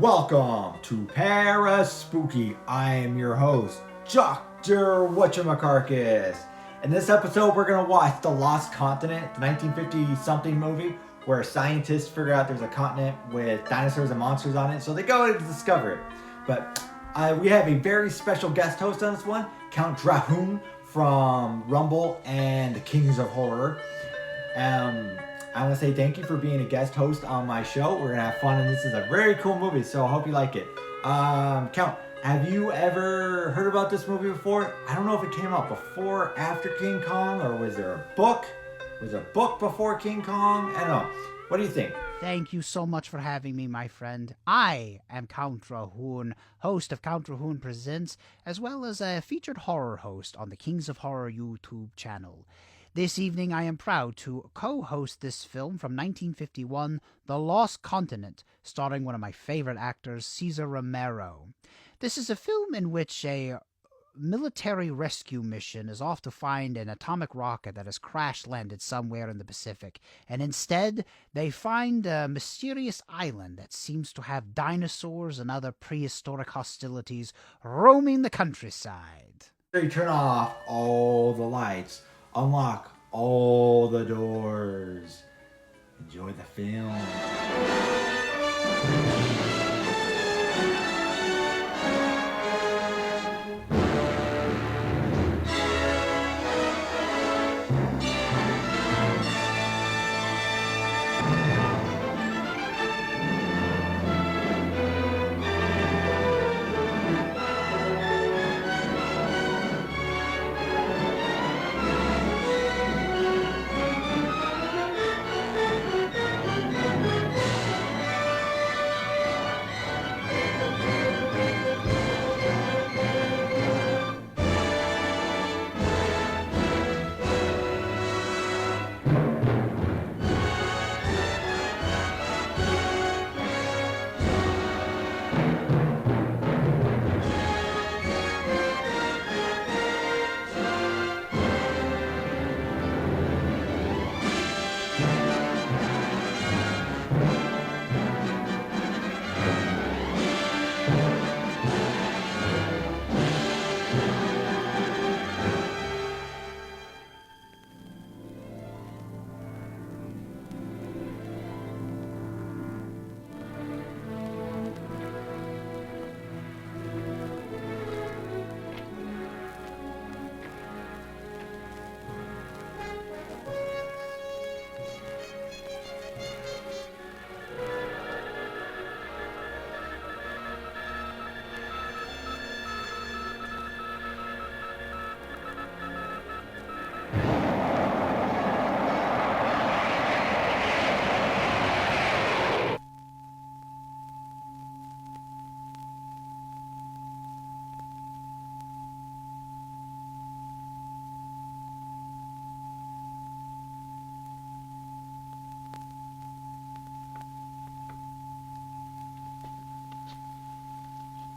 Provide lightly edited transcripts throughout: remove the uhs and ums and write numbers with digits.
Welcome to PARASPOOKY. I am your host, Dr. Whatchamacarcus. In this episode, we're going to watch The Lost Continent, the 1950-something movie where scientists figure out there's a continent with dinosaurs and monsters on it, so they go to discover it. But we have a very special guest host on this one, CountDrahoon from Rumble and the Kings of Horror. I want to say thank you for being a guest host on my show. We're going to have fun, and this is a very cool movie, so I hope you like it. Count, have you ever heard about this movie before? I don't know if it came out before, after King Kong, or was there a book? Was there a book before King Kong? I don't know. What do you think? Thank you so much for having me, my friend. I am CountDrahoon, host of CountDrahoon Presents, as well as a featured horror host on the Kings of Horror YouTube channel. This evening, I am proud to co-host this film from 1951, The Lost Continent, starring one of my favorite actors, Cesar Romero. This is a film in which a military rescue mission is off to find an atomic rocket that has crash-landed somewhere in the Pacific, and instead, they find a mysterious island that seems to have dinosaurs and other prehistoric hostilities roaming the countryside. You turn off all the lights. Unlock all the doors. Enjoy the film.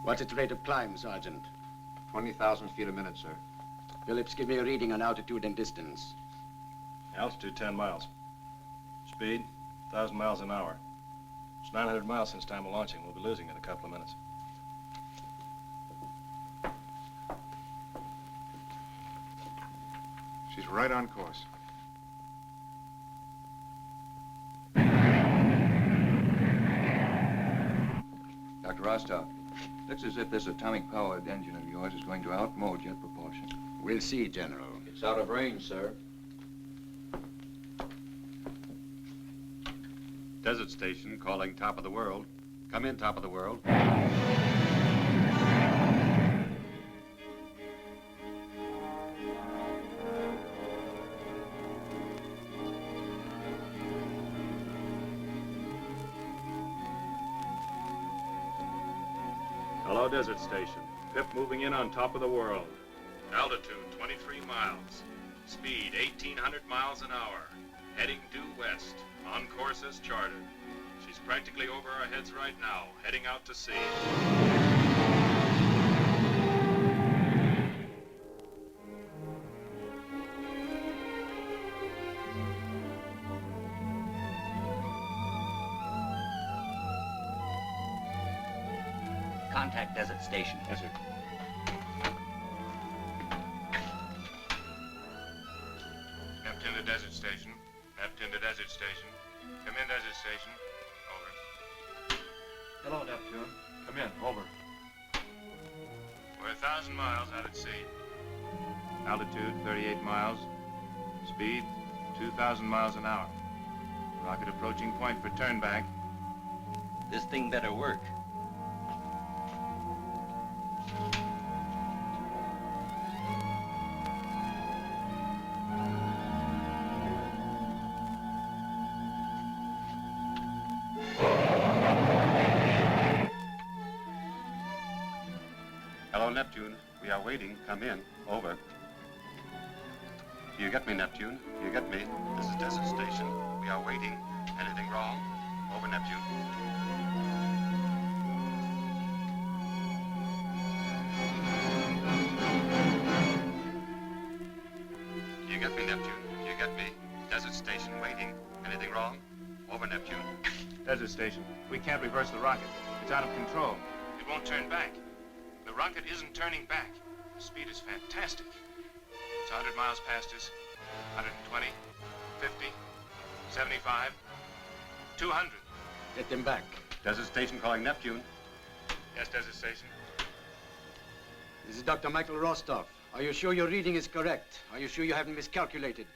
What's its rate of climb, Sergeant? 20,000 feet a minute, sir. Phillips, give me a reading on altitude and distance. Altitude 10 miles. Speed 1,000 miles an hour. It's 900 miles since time of launching. We'll be losing in a couple of minutes. She's right on course. Dr. Rostov, looks as if this atomic-powered engine of yours is going to outmode jet propulsion. We'll see, General. It's out of range, sir. Desert station calling top of the world. Come in, top of the world. Hello, desert station. Pip moving in on top of the world. Altitude 23 miles. Speed 1,800 miles an hour. Heading due west. On course as chartered. She's practically over our heads right now, heading out to sea. Contact Desert Station. Yes, sir. Neptune to Desert Station. Neptune to Desert Station. Come in, Desert Station. Over. Hello, Neptune. Come in. Over. We're 1,000 miles out at sea. Altitude, 38 miles. Speed, 2,000 miles an hour. Rocket approaching point for turnback. This thing better work. Hello, Neptune. We are waiting. Come in. Over. Do you get me, Neptune? Do you get me? This is Desert Station. We are waiting. Anything wrong? Over, Neptune. Do you get me, Neptune? Do you get me? Desert Station waiting. Anything wrong? Over, Neptune. Desert Station. We can't reverse the rocket. It's out of control. It won't turn back. The rocket isn't turning back. The speed is fantastic. It's 100 miles past us. 120, 50, 75, 200. Get them back. Desert Station calling Neptune. Yes, Desert Station. This is Dr. Michael Rostov. Are you sure your reading is correct? Are you sure you haven't miscalculated?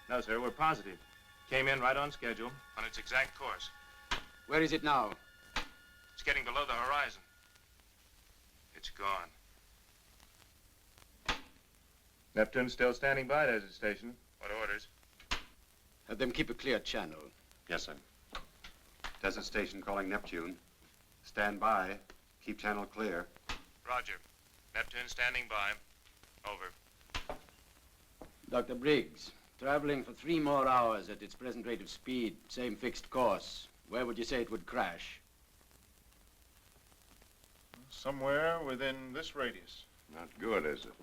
No, sir, we're positive. Came in right on schedule, on its exact course. Where is it now? It's getting below the horizon. It's gone. Neptune still standing by, Desert Station. What orders? Have them keep a clear channel. Yes, sir. Desert Station calling Neptune. Stand by. Keep channel clear. Roger. Neptune standing by. Over. Dr. Briggs, traveling for 3 more hours at its present rate of speed, same fixed course. Where would you say it would crash? Somewhere within this radius. Not good, is it?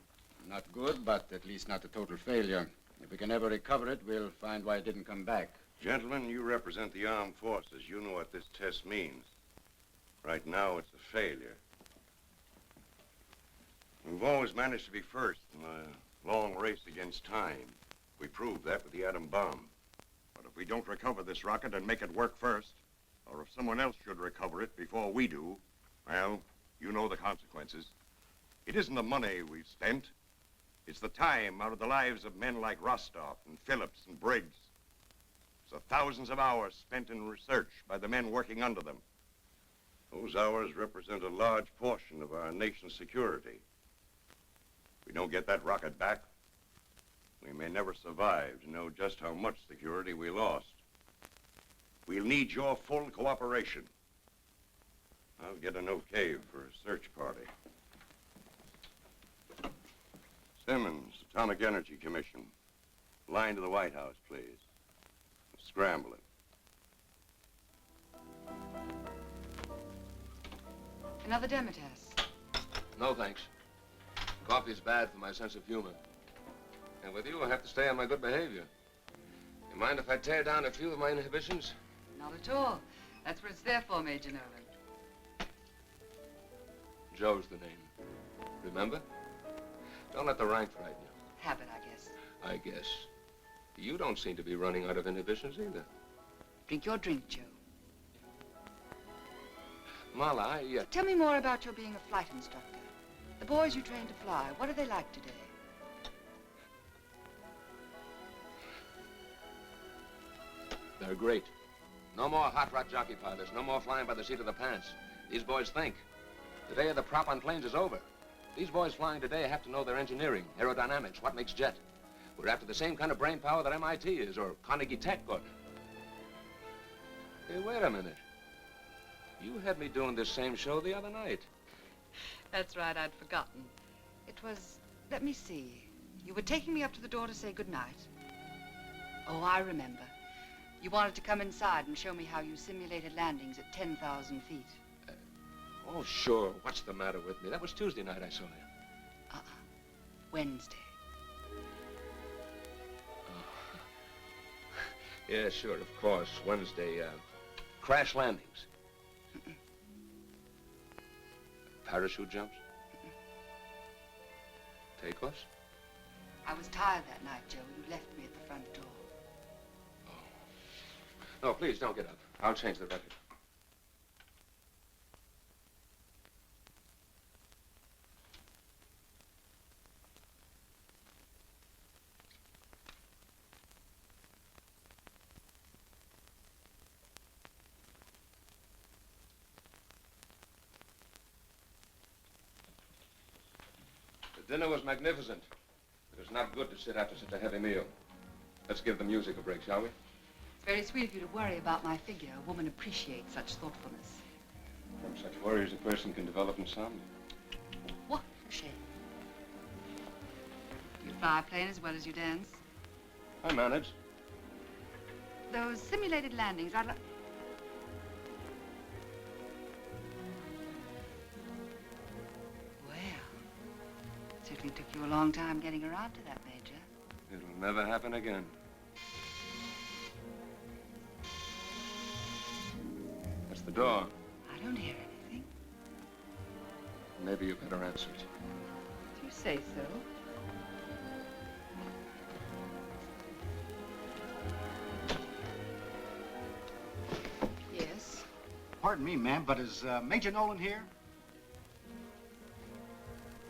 Not good, but at least not a total failure. If we can ever recover it, we'll find why it didn't come back. Gentlemen, you represent the armed forces. You know what this test means. Right now, it's a failure. We've always managed to be first in a long race against time. We proved that with the atom bomb. But if we don't recover this rocket and make it work first, or if someone else should recover it before we do, well, you know the consequences. It isn't the money we've spent. It's the time out of the lives of men like Rostov and Phillips and Briggs. It's the thousands of hours spent in research by the men working under them. Those hours represent a large portion of our nation's security. If we don't get that rocket back, We may never survive to know just how much security we lost. we'll need your full cooperation. I'll get an okay for a search party. Simmons, Atomic Energy Commission. Line to the White House, please. Scramble it. Another Demetas. No, thanks. Coffee's bad for my sense of humor. And with you, I have to stay on my good behavior. You mind if I tear down a few of my inhibitions? Not at all. That's what it's there for, Major Nolan. Joe's the name. Remember? Don't let the rank frighten you. Habit, I guess. I guess. You don't seem to be running out of inhibitions either. Drink your drink, Joe. Mala, Tell me more about your being a flight instructor. The boys you trained to fly, what are they like today? They're great. No more hot rod jockey pilots. No more flying by the seat of the pants. These boys think. The day of the prop on planes is over. These boys flying today have to know their engineering, aerodynamics, what makes jet. We're after the same kind of brain power that MIT is, or Carnegie Tech, or... Hey, wait a minute. You had me doing this same show the other night. That's right, I'd forgotten. It was, let me see. You were taking me up to the door to say goodnight. Oh, I remember. You wanted to come inside and show me how you simulated landings at 10,000 feet. Oh, sure. What's the matter with me? That was Tuesday night I saw you. Wednesday. Oh. Yeah, sure, of course. Wednesday, crash landings. parachute jumps? Takeoffs? I was tired that night, Joe. You left me at the front door. No, please, don't get up. I'll change the record. The dinner was magnificent. It was not good to sit after such a heavy meal. Let's give the music a break, shall we? It's very sweet of you to worry about my figure. A woman appreciates such thoughtfulness. From such worries, a person can develop insomnia. What a shame. You fly a plane as well as you dance? I manage. Those simulated landings, I'd like... Well, it certainly took you a long time getting around to that, Major. It'll never happen again. That's the door. I don't hear anything. Maybe you better answer it. If you say so. Yes. Pardon me, ma'am, but is Major Nolan here?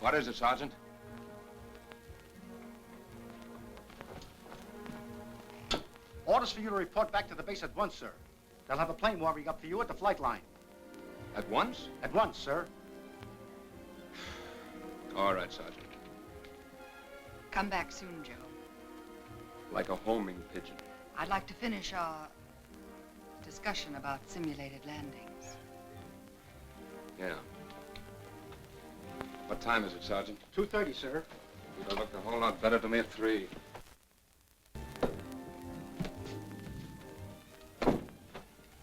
What is it, Sergeant? Orders for you to report back to the base at once, sir. They'll have a plane warming up for you at the flight line. At once? At once, sir. All right, Sergeant. Come back soon, Joe. Like a homing pigeon. I'd like to finish our discussion about simulated landings. Yeah. What time is it, Sergeant? 2:30, sir. You'd have looked a whole lot better to me at 3.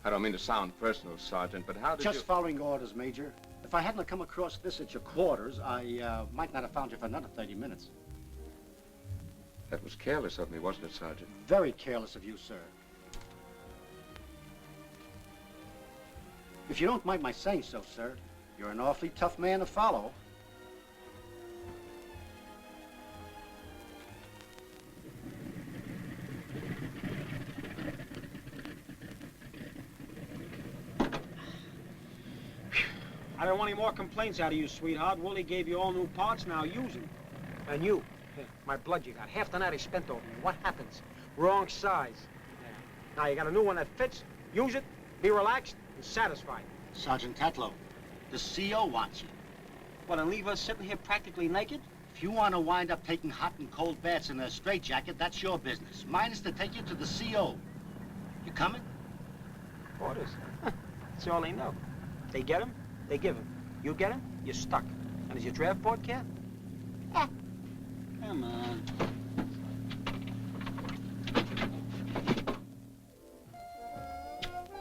I don't mean to sound personal, Sergeant, but how did Just you... following orders, Major. If I hadn't come across this at your quarters, I might not have found you for another 30 minutes. That was careless of me, wasn't it, Sergeant? Very careless of you, sir. If you don't mind my saying so, sir, you're an awfully tough man to follow. I don't want any more complaints out of you, sweetheart. Willie gave you all new parts, now use them. And you, my blood you got. Half the night he spent over you. What happens? Wrong size. Yeah. Now you got a new one that fits. Use it, be relaxed, and satisfied. Sergeant Tatlow, the CO wants you. What, and leave us sitting here practically naked? If you want to wind up taking hot and cold baths in a straitjacket, that's your business. Mine is to take you to the CO. You coming? Orders. That's all they know. They get him, they give him. You get him, you're stuck. And is your draft board cat? Ah. Come on.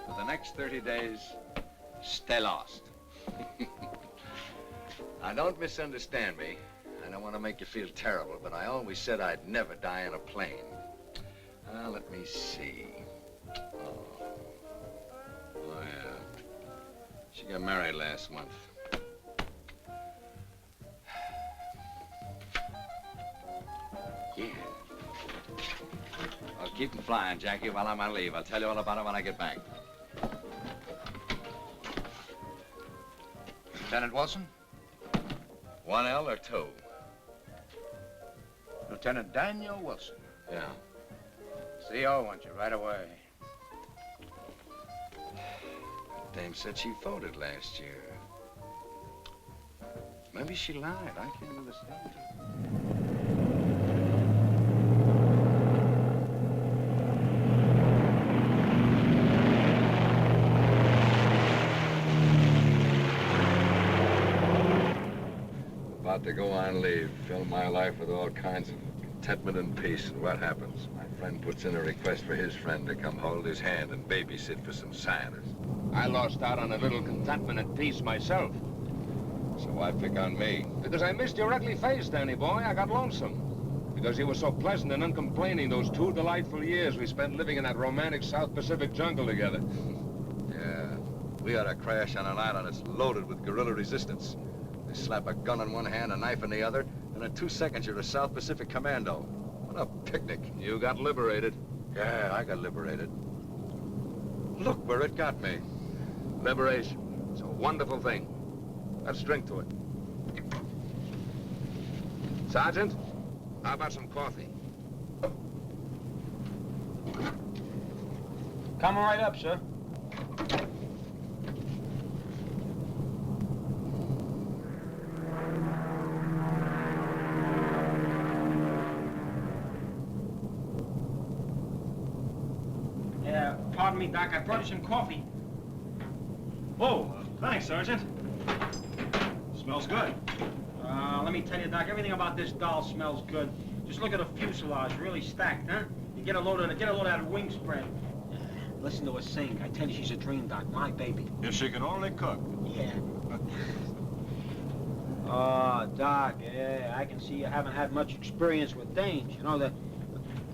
For the next 30 days, stay lost. Now, don't misunderstand me. I don't want to make you feel terrible, but I always said I'd never die in a plane. Let me see. Oh, yeah. She got married last month. Yeah. Well, keep them flying, Jackie, while I'm on leave. I'll tell you all about it when I get back. Lieutenant Wilson? 1L or 2? Lieutenant Daniel Wilson. Yeah. CO wants you right away. Dame said she voted last year. Maybe she lied. I can't understand it. About to go on leave, fill my life with all kinds of contentment and peace. And what happens? My friend puts in a request for his friend to come hold his hand and babysit for some scientists. I lost out on a little contentment and peace myself. So why pick on me? Because I missed your ugly face, Danny boy. I got lonesome. Because you were so pleasant and uncomplaining those 2 delightful years we spent living in that romantic South Pacific jungle together. Yeah, we ought to crash on an island that's loaded with guerrilla resistance. slap a gun in one hand, a knife in the other, and in 2 seconds you're a South Pacific commando. What a picnic. You got liberated. Yeah, I got liberated. Look where it got me. Liberation. It's a wonderful thing. Let's drink to it. Sergeant, how about some coffee? Coming right up, sir. Yeah, pardon me, Doc. I brought you some coffee. Oh, thanks, Sergeant. Smells good. Let me tell you, Doc, everything about this doll smells good. Just look at the fuselage, really stacked, huh? You get a load of that wing spread. Listen to her sing. I tell you, she's a dream, Doc. My baby. If she can only cook. Yeah. Oh, Doc, yeah, I can see you haven't had much experience with dames. You know, the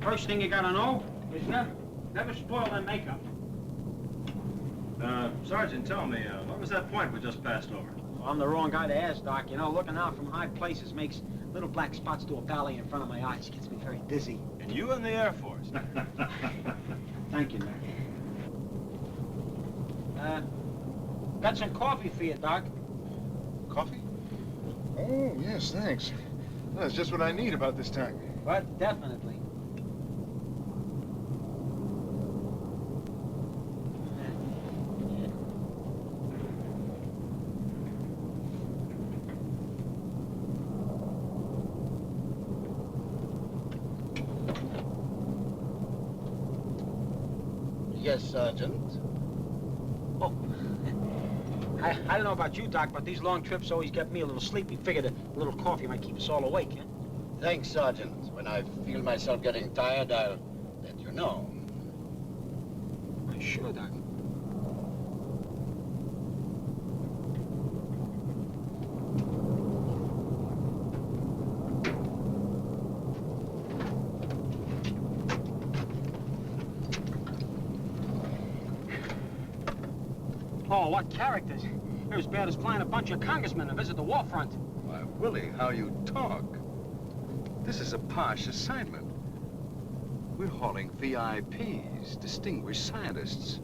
first thing you gotta know is never spoil their makeup. Sergeant, tell me, what was that point we just passed over? Well, I'm the wrong guy to ask, Doc. You know, looking out from high places makes little black spots do a ballet in front of my eyes. Gets me very dizzy. And you in the Air Force. Thank you, Doc. Got some coffee for you, Doc. Coffee? Oh, yes, thanks. That's just what I need about this time. But definitely. Yes, Sergeant. Oh, I don't know about you, Doc, but these long trips always get me a little sleepy. Figured a little coffee might keep us all awake, huh? Thanks, Sergeant. When I feel myself getting tired, I'll let you know. Sure, Doc. Oh, what characters. They're as bad as flying a bunch of congressmen to visit the war front. Why, Willie, how you talk. This is a posh assignment. We're hauling VIPs, distinguished scientists.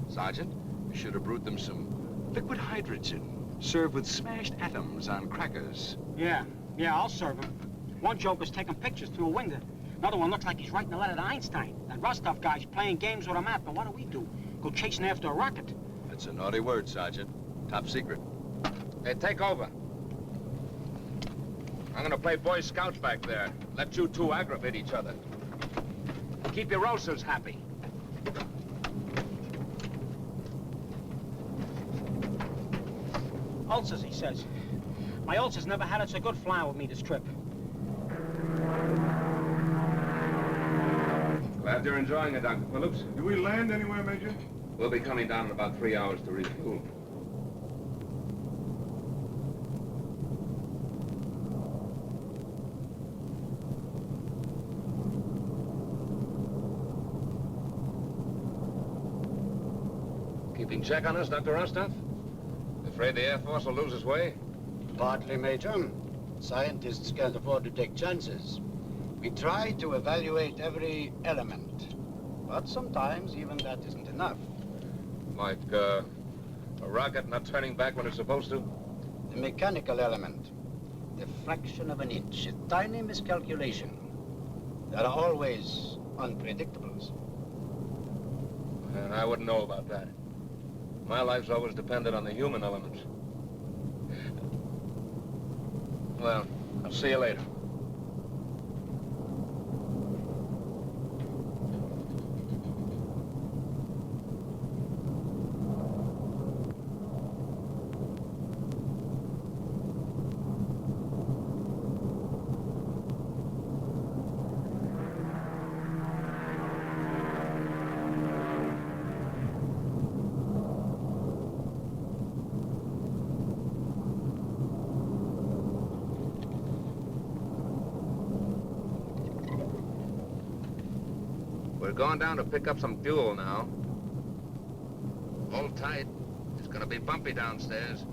Sergeant, we should have brewed them some liquid hydrogen, served with smashed atoms on crackers. Yeah, I'll serve them. One joker's taking pictures through a window. Another one looks like he's writing a letter to Einstein. That Rostov guy's playing games with a map, and what do? Go chasing after a rocket. That's a naughty word, Sergeant. Top secret. Hey, take over. I'm gonna play Boy Scouts back there. Let you two aggravate each other. Keep your ulcers happy. Ulcers, he says. My ulcers never had it so good flying with me this trip. Glad you're enjoying it, Dr. Phillips. Do we land anywhere, Major? We'll be coming down in about 3 hours to refuel. Keeping check on us, Dr. Rostov? Afraid the Air Force will lose its way? Partly, Major. Scientists can't afford to take chances. We try to evaluate every element. But sometimes even that isn't enough. Like, a rocket not turning back when it's supposed to? The mechanical element. The fraction of an inch. A tiny miscalculation. There are always unpredictables. And I wouldn't know about that. My life's always depended on the human element. Well, I'll see you later. We're going down to pick up some fuel now. Hold tight. It's gonna be bumpy downstairs.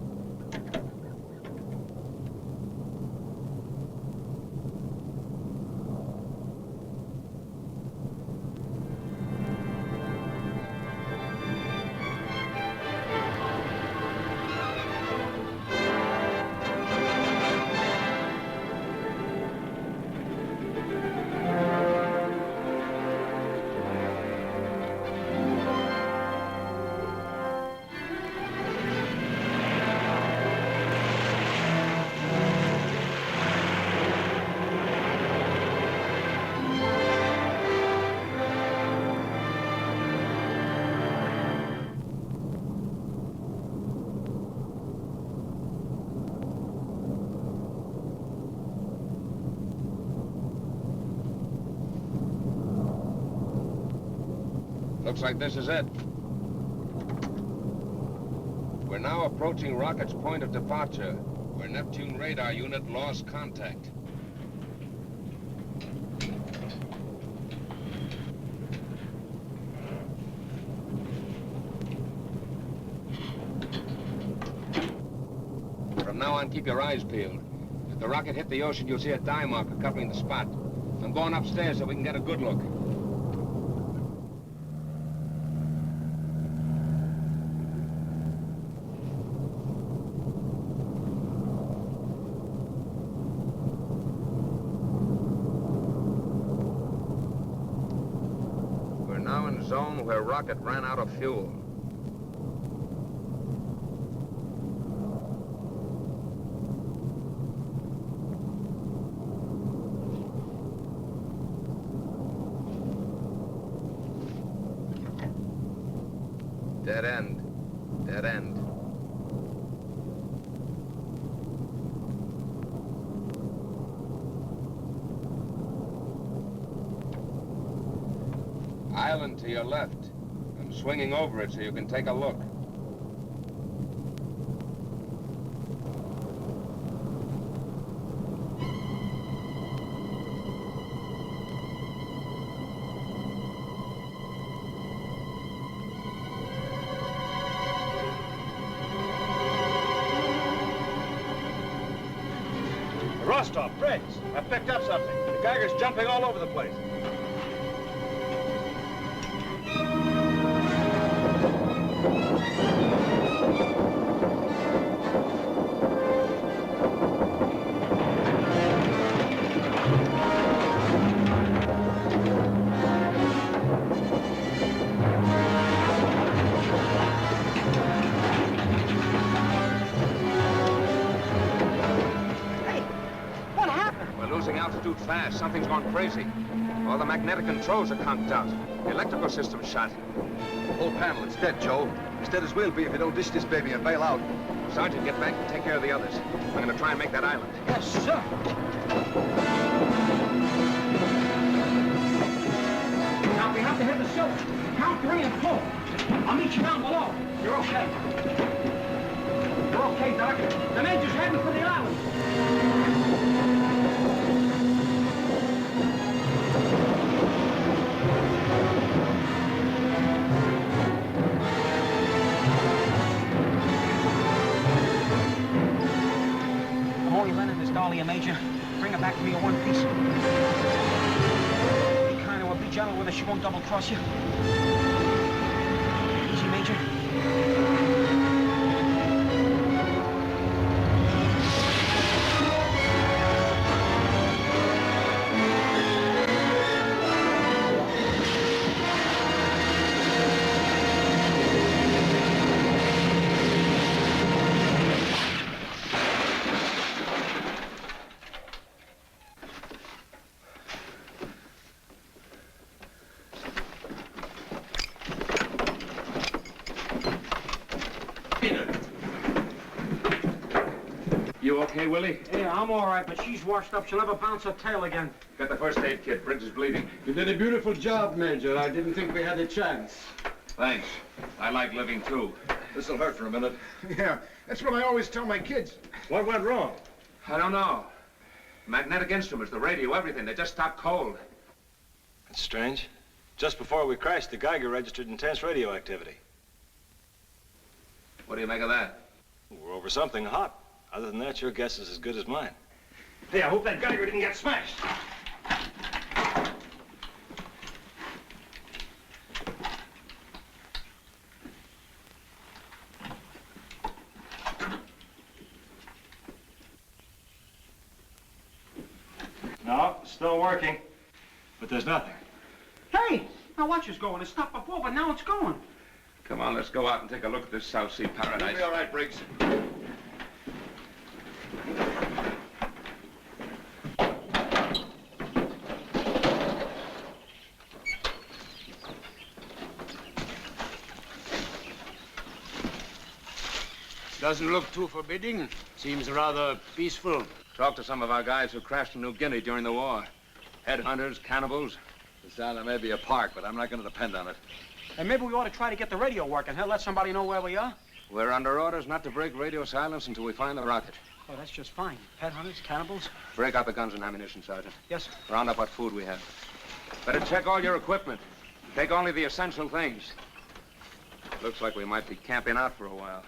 Looks like this is it. We're now approaching rocket's point of departure, where Neptune radar unit lost contact. From now on, keep your eyes peeled. If the rocket hit the ocean, you'll see a dye marker covering the spot. I'm going upstairs so we can get a good look. We're now in a zone where rocket ran out of fuel. Dead end. Dead end. Island to your left. I'm swinging over it so you can take a look. Rostov, Briggs, I picked up something. The Geiger's jumping all over the place. Altitude fast. Something's gone crazy. All the magnetic controls are conked out. The electrical system's shot. The whole panel, it's dead, Joe. As dead as we'll be if you don't dish this baby and bail out. Sergeant, get back and take care of the others. I'm gonna try and make that island. Yes, sir. Now we have to hit the silver. Count 3 and pull. I'll meet you down below. You're okay. You're okay, Doc. The Major's heading for the island. Major, bring her back to me in one piece. Be kind of her, be gentle with her, she won't double-cross you. Easy, Major. You okay, Willie? Yeah, I'm all right, but she's washed up. She'll never bounce her tail again. Got the first aid kit. Briggs is bleeding. You did a beautiful job, Major. I didn't think we had a chance. Thanks. I like living, too. This'll hurt for a minute. Yeah, that's what I always tell my kids. What went wrong? I don't know. Magnetic instruments, the radio, everything. They just stopped cold. That's strange. Just before we crashed, the Geiger registered intense radioactivity. What do you make of that? We're over something hot. Other than that, your guess is as good as mine. Hey, I hope that Geiger didn't get smashed. No, still working. But there's nothing. Hey, now watch us going. It stopped before, but now it's going. Come on, let's go out and take a look at this South Sea paradise. You'll be all right, Briggs. Doesn't look too forbidding. Seems rather peaceful. Talk to some of our guys who crashed in New Guinea during the war. Headhunters, cannibals. This island may be a park, but I'm not going to depend on it. And maybe we ought to try to get the radio working. Hell, let somebody know where we are. We're under orders not to break radio silence until we find the rocket. Oh, that's just fine. Pet hunters, cannibals. Break out the guns and ammunition, Sergeant. Yes, sir. Round up what food we have. Better check all your equipment. Take only the essential things. Looks like we might be camping out for a while.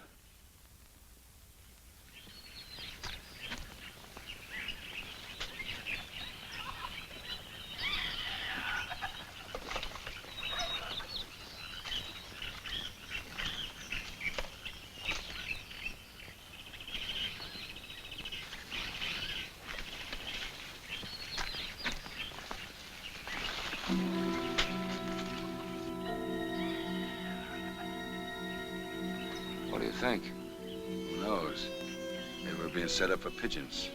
What do you think? Who knows? Maybe we're being set up for pigeons.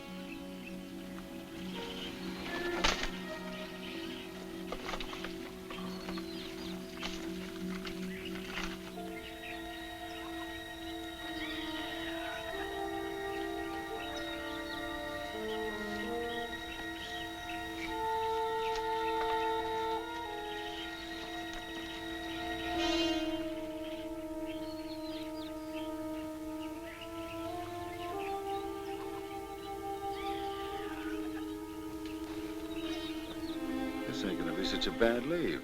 This ain't gonna be such a bad leave.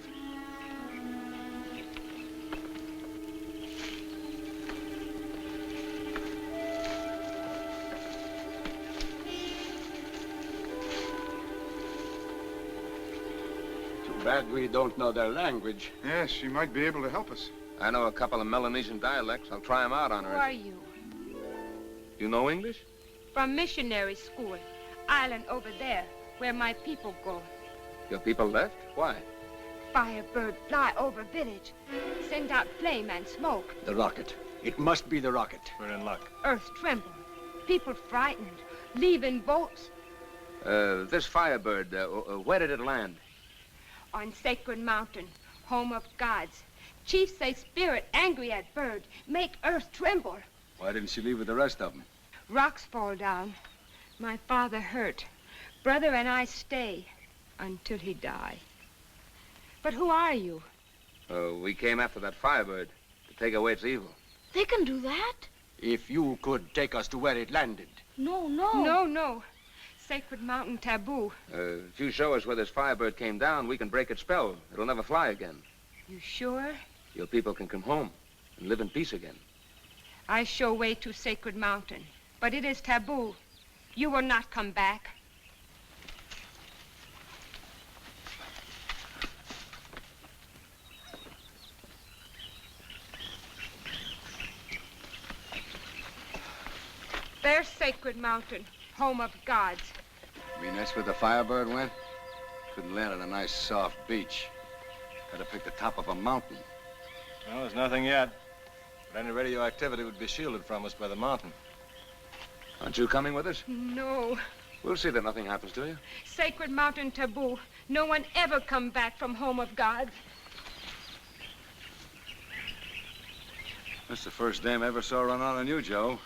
Too bad we don't know their language. Yes, she might be able to help us. I know a couple of Melanesian dialects. I'll try them out on Who her. are you? You know English? From missionary school. Island over there, where my people go. Your people left? Why? Firebird fly over village. Send out flame and smoke. The rocket. It must be the rocket. We're in luck. Earth tremble. People frightened. Leaving boats. This Firebird, where did it land? On Sacred Mountain, home of gods. Chiefs say spirit angry at bird. Make earth tremble. Why didn't she leave with the rest of them? Rocks fall down. My father hurt. Brother and I stay until he die. But who are you? We came after that Firebird to take away its evil. They can do that? If you could take us to where it landed. No, no. No. Sacred Mountain taboo. If you show us where this Firebird came down, we can break its spell. It'll never fly again. You sure? Your people can come home and live in peace again. I show way to Sacred Mountain, but it is taboo. You will not come back. There's Sacred Mountain, home of gods. You mean that's where the Firebird went? Couldn't land on a nice soft beach. Had to pick the top of a mountain. Well, there's nothing yet. But any radioactivity would be shielded from us by the mountain. Aren't you coming with us? No. We'll see that nothing happens to you. Sacred Mountain taboo. No one ever come back from home of gods. That's the first dame I ever saw run out on you, Joe.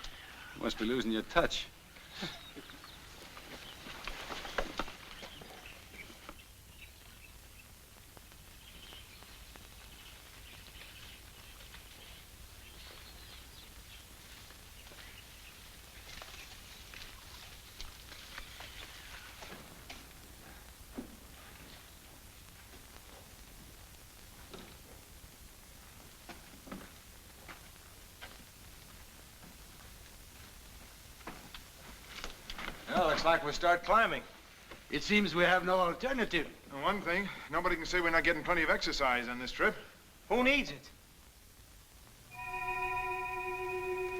You must be losing your touch. Well, looks like we start climbing. It seems we have no alternative. And one thing, nobody can say we're not getting plenty of exercise on this trip. Who needs it?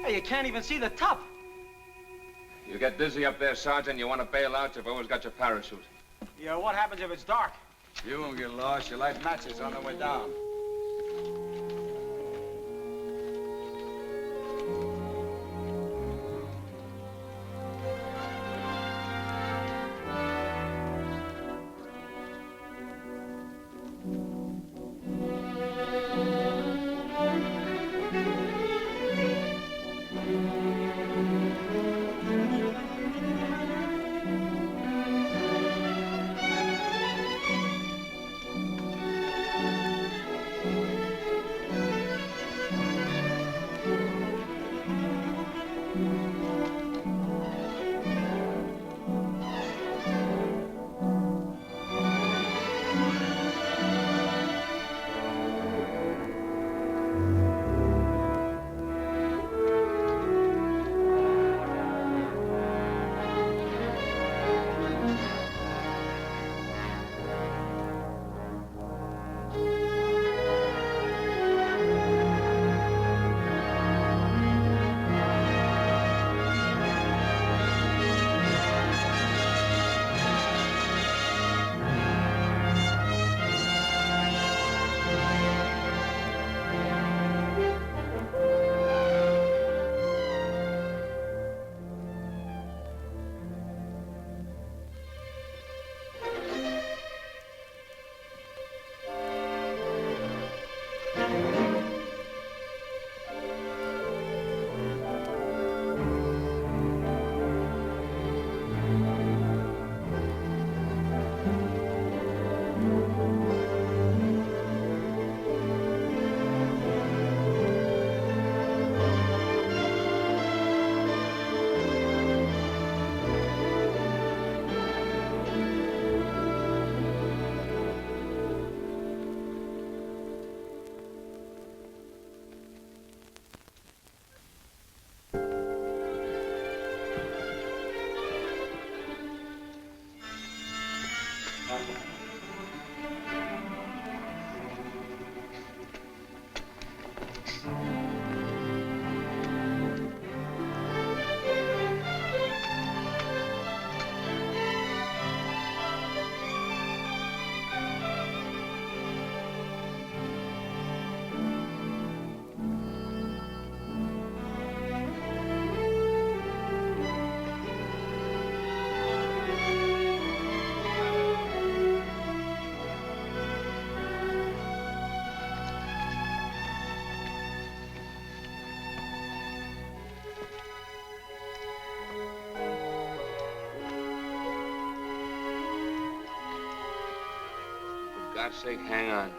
Hey, you can't even see the top. You get dizzy up there, Sergeant, you want to bail out, you've always got your parachute. Yeah, what happens if it's dark? You won't get lost. You light matches on the way down. God's sake, hang on.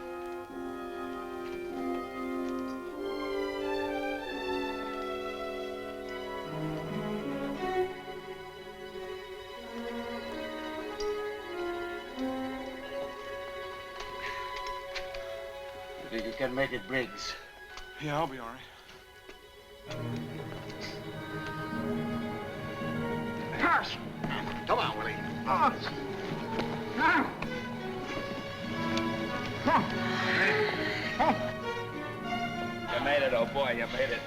You think you can make it, Briggs? Yeah, I'll be all right. Gosh! Come on, Willie. Oh. You made it, oh boy, you made it.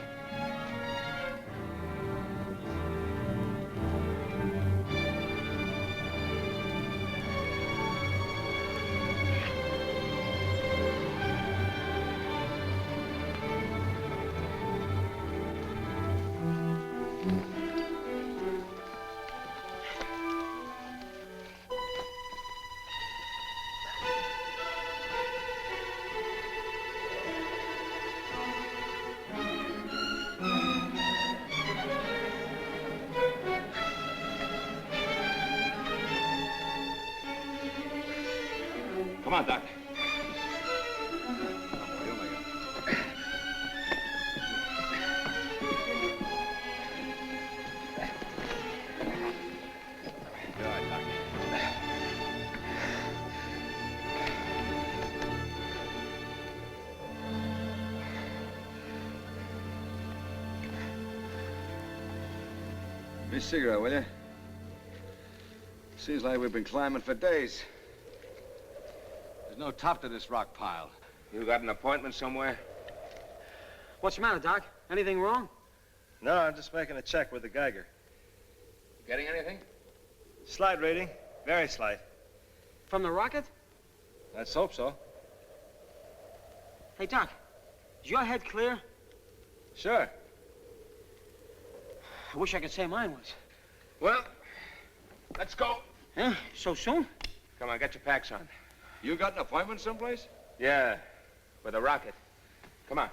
Come on, Doc. Give me a cigarette, will you? Seems like we've been climbing for days. There's no top to this rock pile. You got an appointment somewhere? What's the matter, Doc? Anything wrong? No, I'm just making a check with the Geiger. Getting anything? Slight reading. Very slight. From the rocket? Let's hope so. Hey, Doc, is your head clear? Sure. I wish I could say mine was. Well, let's go. Huh? So soon? Come on, get your packs on. You got an appointment someplace? Yeah, with a rocket. Come on.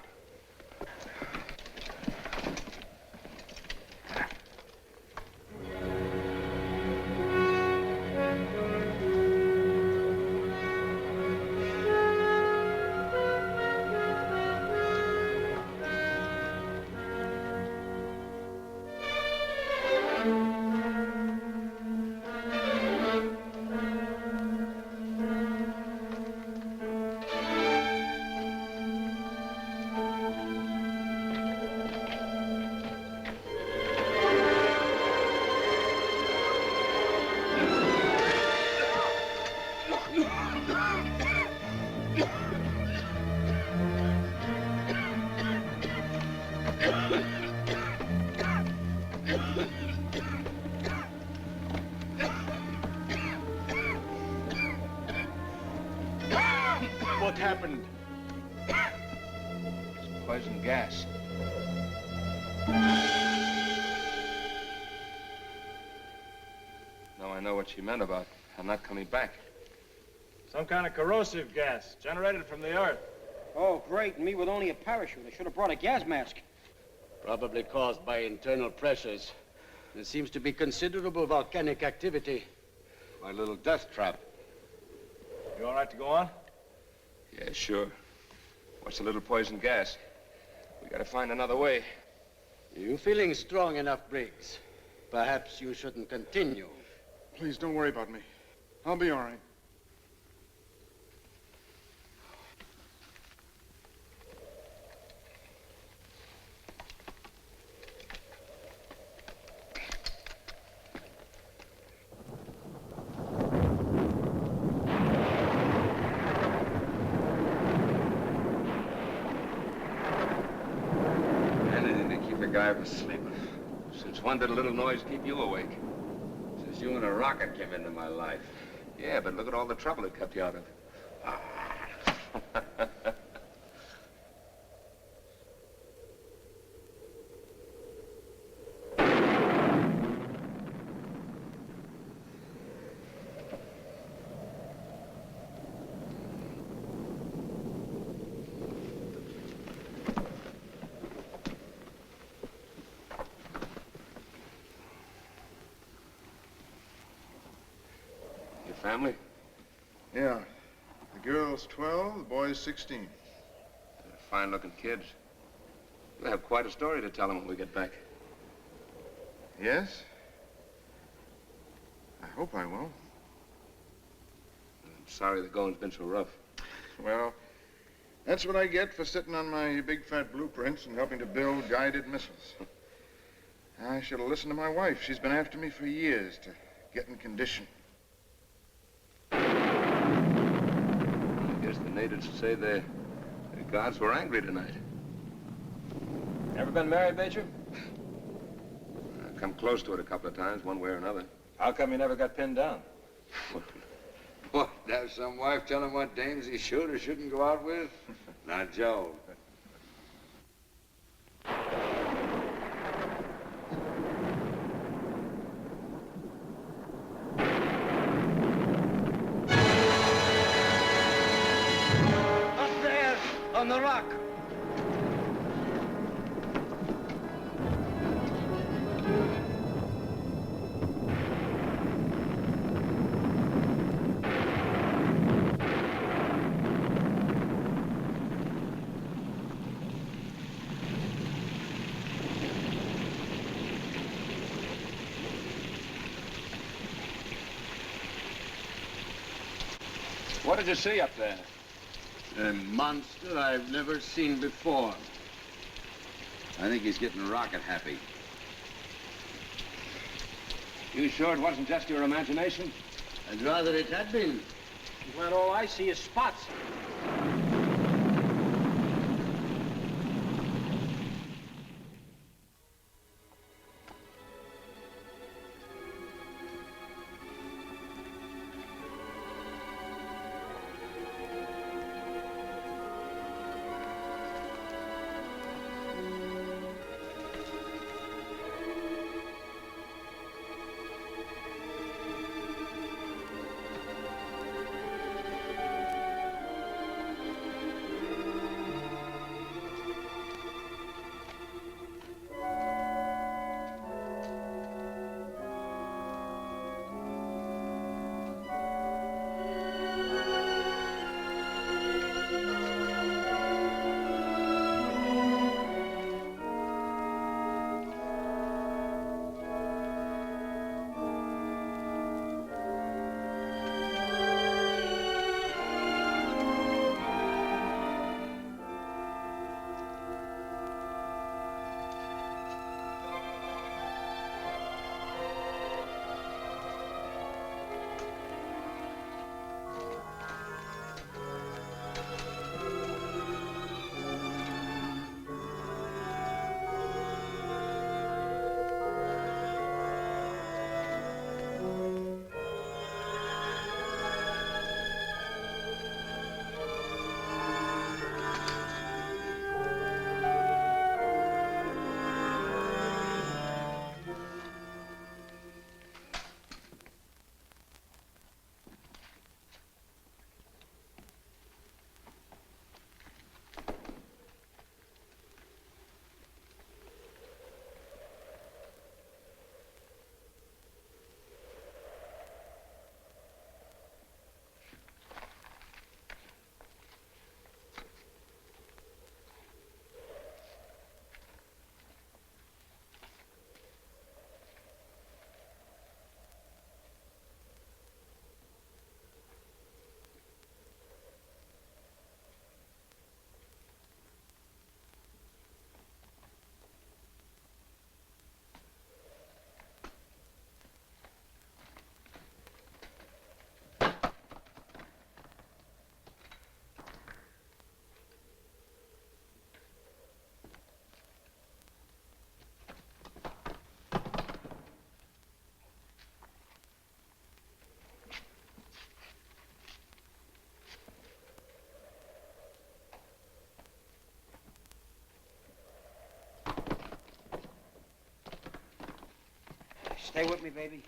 What happened? It's poison gas. Now I know what she meant about I'm not coming back. Some kind of corrosive gas generated from the earth. Oh, great. And me with only a parachute. I should have brought a gas mask. Probably caused by internal pressures. There seems to be considerable volcanic activity. My little death trap. You all right to go on? Yeah, sure. What's a little poison gas? We gotta find another way. You feeling strong enough, Briggs? Perhaps you shouldn't continue. Please don't worry about me. I'll be all right. Anything to keep a guy from sleeping. Since when did a little noise keep you awake? Since you and a rocket came into my life. Yeah, but look at all the trouble it kept you out of. Your family? Yeah. The girl, girl's 12, the boy's 16. They're fine-looking kids. We'll have quite a story to tell them when we get back. Yes? I hope I will. I'm sorry the going's been so rough. Well, that's what I get for sitting on my big fat blueprints and helping to build guided missiles. I should have listened to my wife. She's been after me for years to get in condition. I guess the natives say the gods were angry tonight. Ever been married, Major? I've come close to it a couple of times, one way or another. How come you never got pinned down? What, have some wife tell him what dames he should or shouldn't go out with? Not Joe. Up there, on the rock. What did you see up there? A monster I've never seen before. I think he's getting rocket happy. You sure it wasn't just your imagination? I'd rather it had been. I'm glad all I see is spots. Stay with me, baby.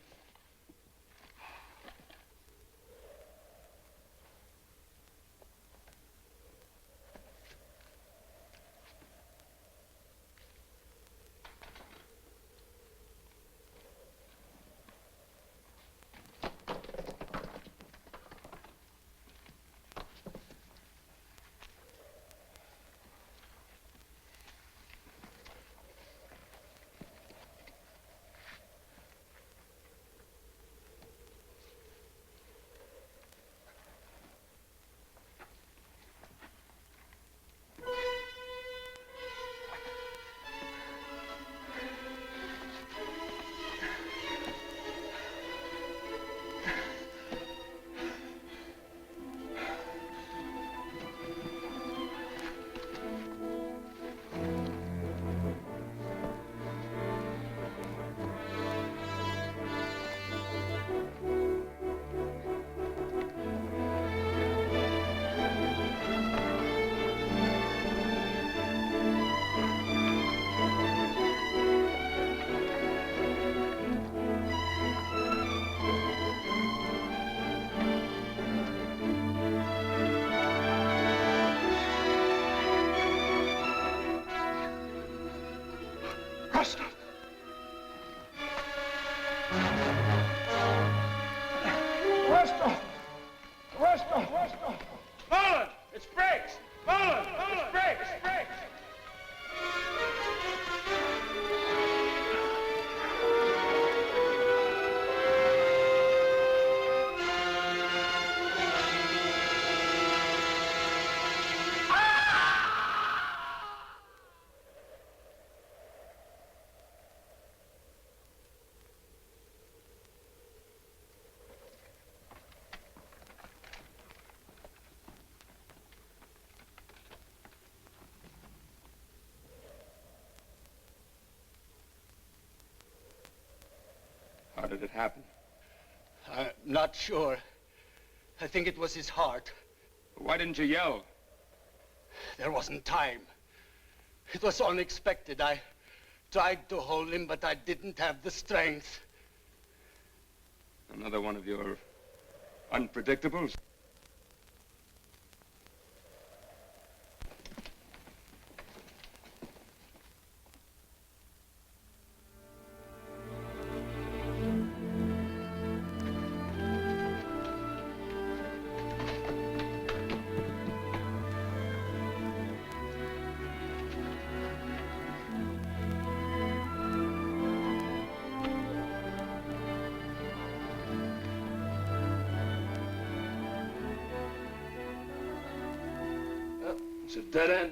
Rostov! Rostov! Rostov! Rostov! Mullen! It's Briggs! Mullen! It's Briggs! Briggs! How did it happen? I'm not sure. I think it was his heart. Why didn't you yell? There wasn't time. It was unexpected. I tried to hold him, but I didn't have the strength. Another one of your unpredictables? It's a dead end.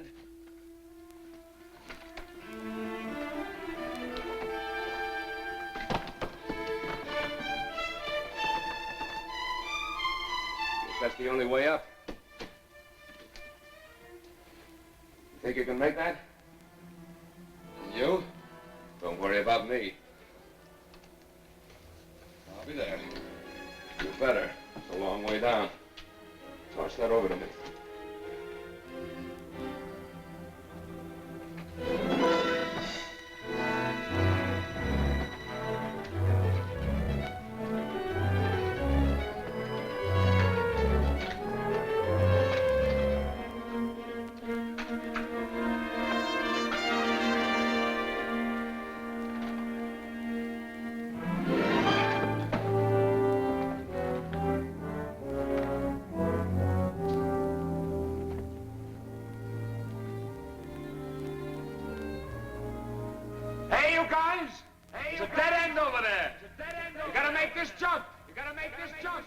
Guess that's the only way up. You think you can make that? And you? Don't worry about me. I'll be there. You better. It's a long way down. Toss that over to me. Hey, you guys! There's a dead end over there. You gotta make this jump. You gotta make this jump.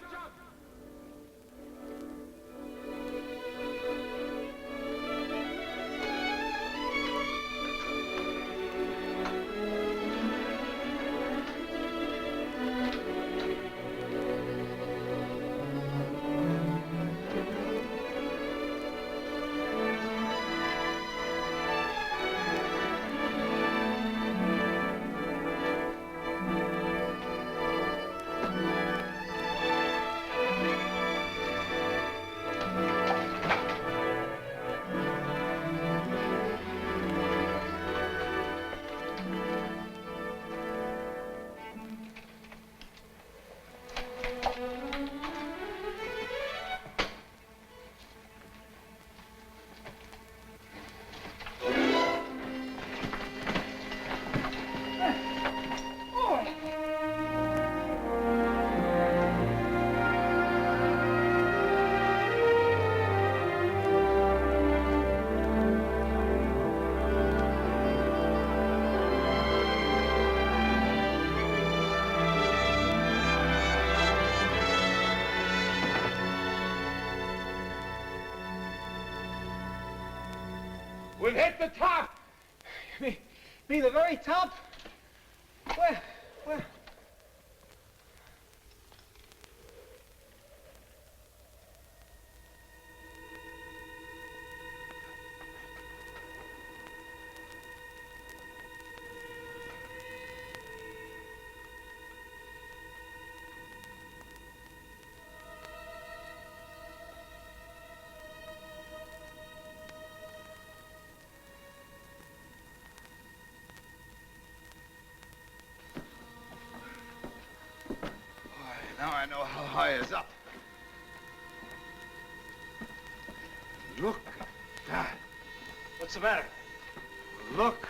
We've hit the top. Me, the very top? Where? Now I know how high is up. Look at that. What's the matter? Look.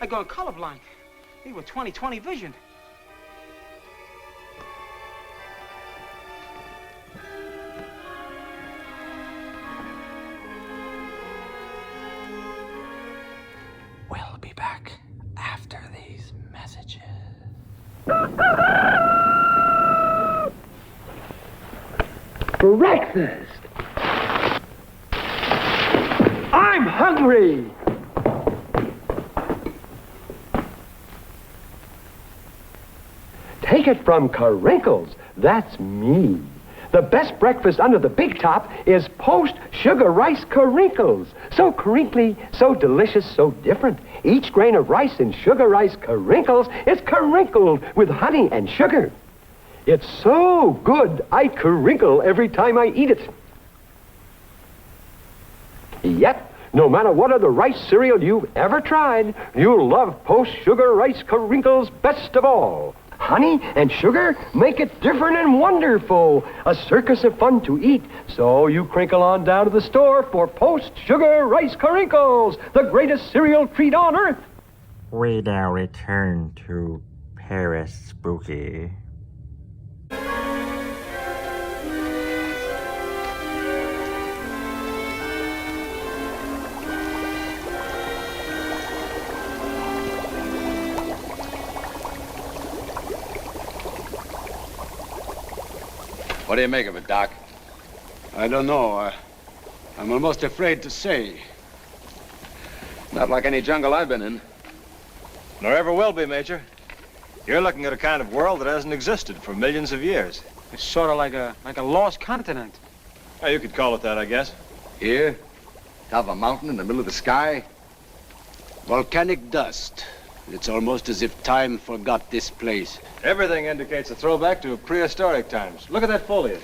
I gone colorblind. Me with 20/20 vision. We'll be back after these messages. Breakfast! I'm hungry! Take it from Carinkles. That's me. The best breakfast under the big top is post-sugar rice Carinkles. So crinkly, so delicious, so different. Each grain of rice in sugar rice Carinkles is carinkled with honey and sugar. It's so good, I crinkle every time I eat it. Yep, no matter what other rice cereal you've ever tried, you'll love post-sugar rice Carinkles best of all. Honey and sugar make it different and wonderful. A circus of fun to eat. So you crinkle on down to the store for post-sugar rice Carinkles, the greatest cereal treat on earth. We now return to PARASPOOKY. What do you make of it, Doc? I don't know. I'm almost afraid to say. Not like any jungle I've been in. Nor ever will be, Major. You're looking at a kind of world that hasn't existed for millions of years. It's sort of like a lost continent. Oh, you could call it that, I guess. Here? Top of a mountain in the middle of the sky? Volcanic dust. It's almost as if time forgot this place. Everything indicates a throwback to prehistoric times. Look at that foliage.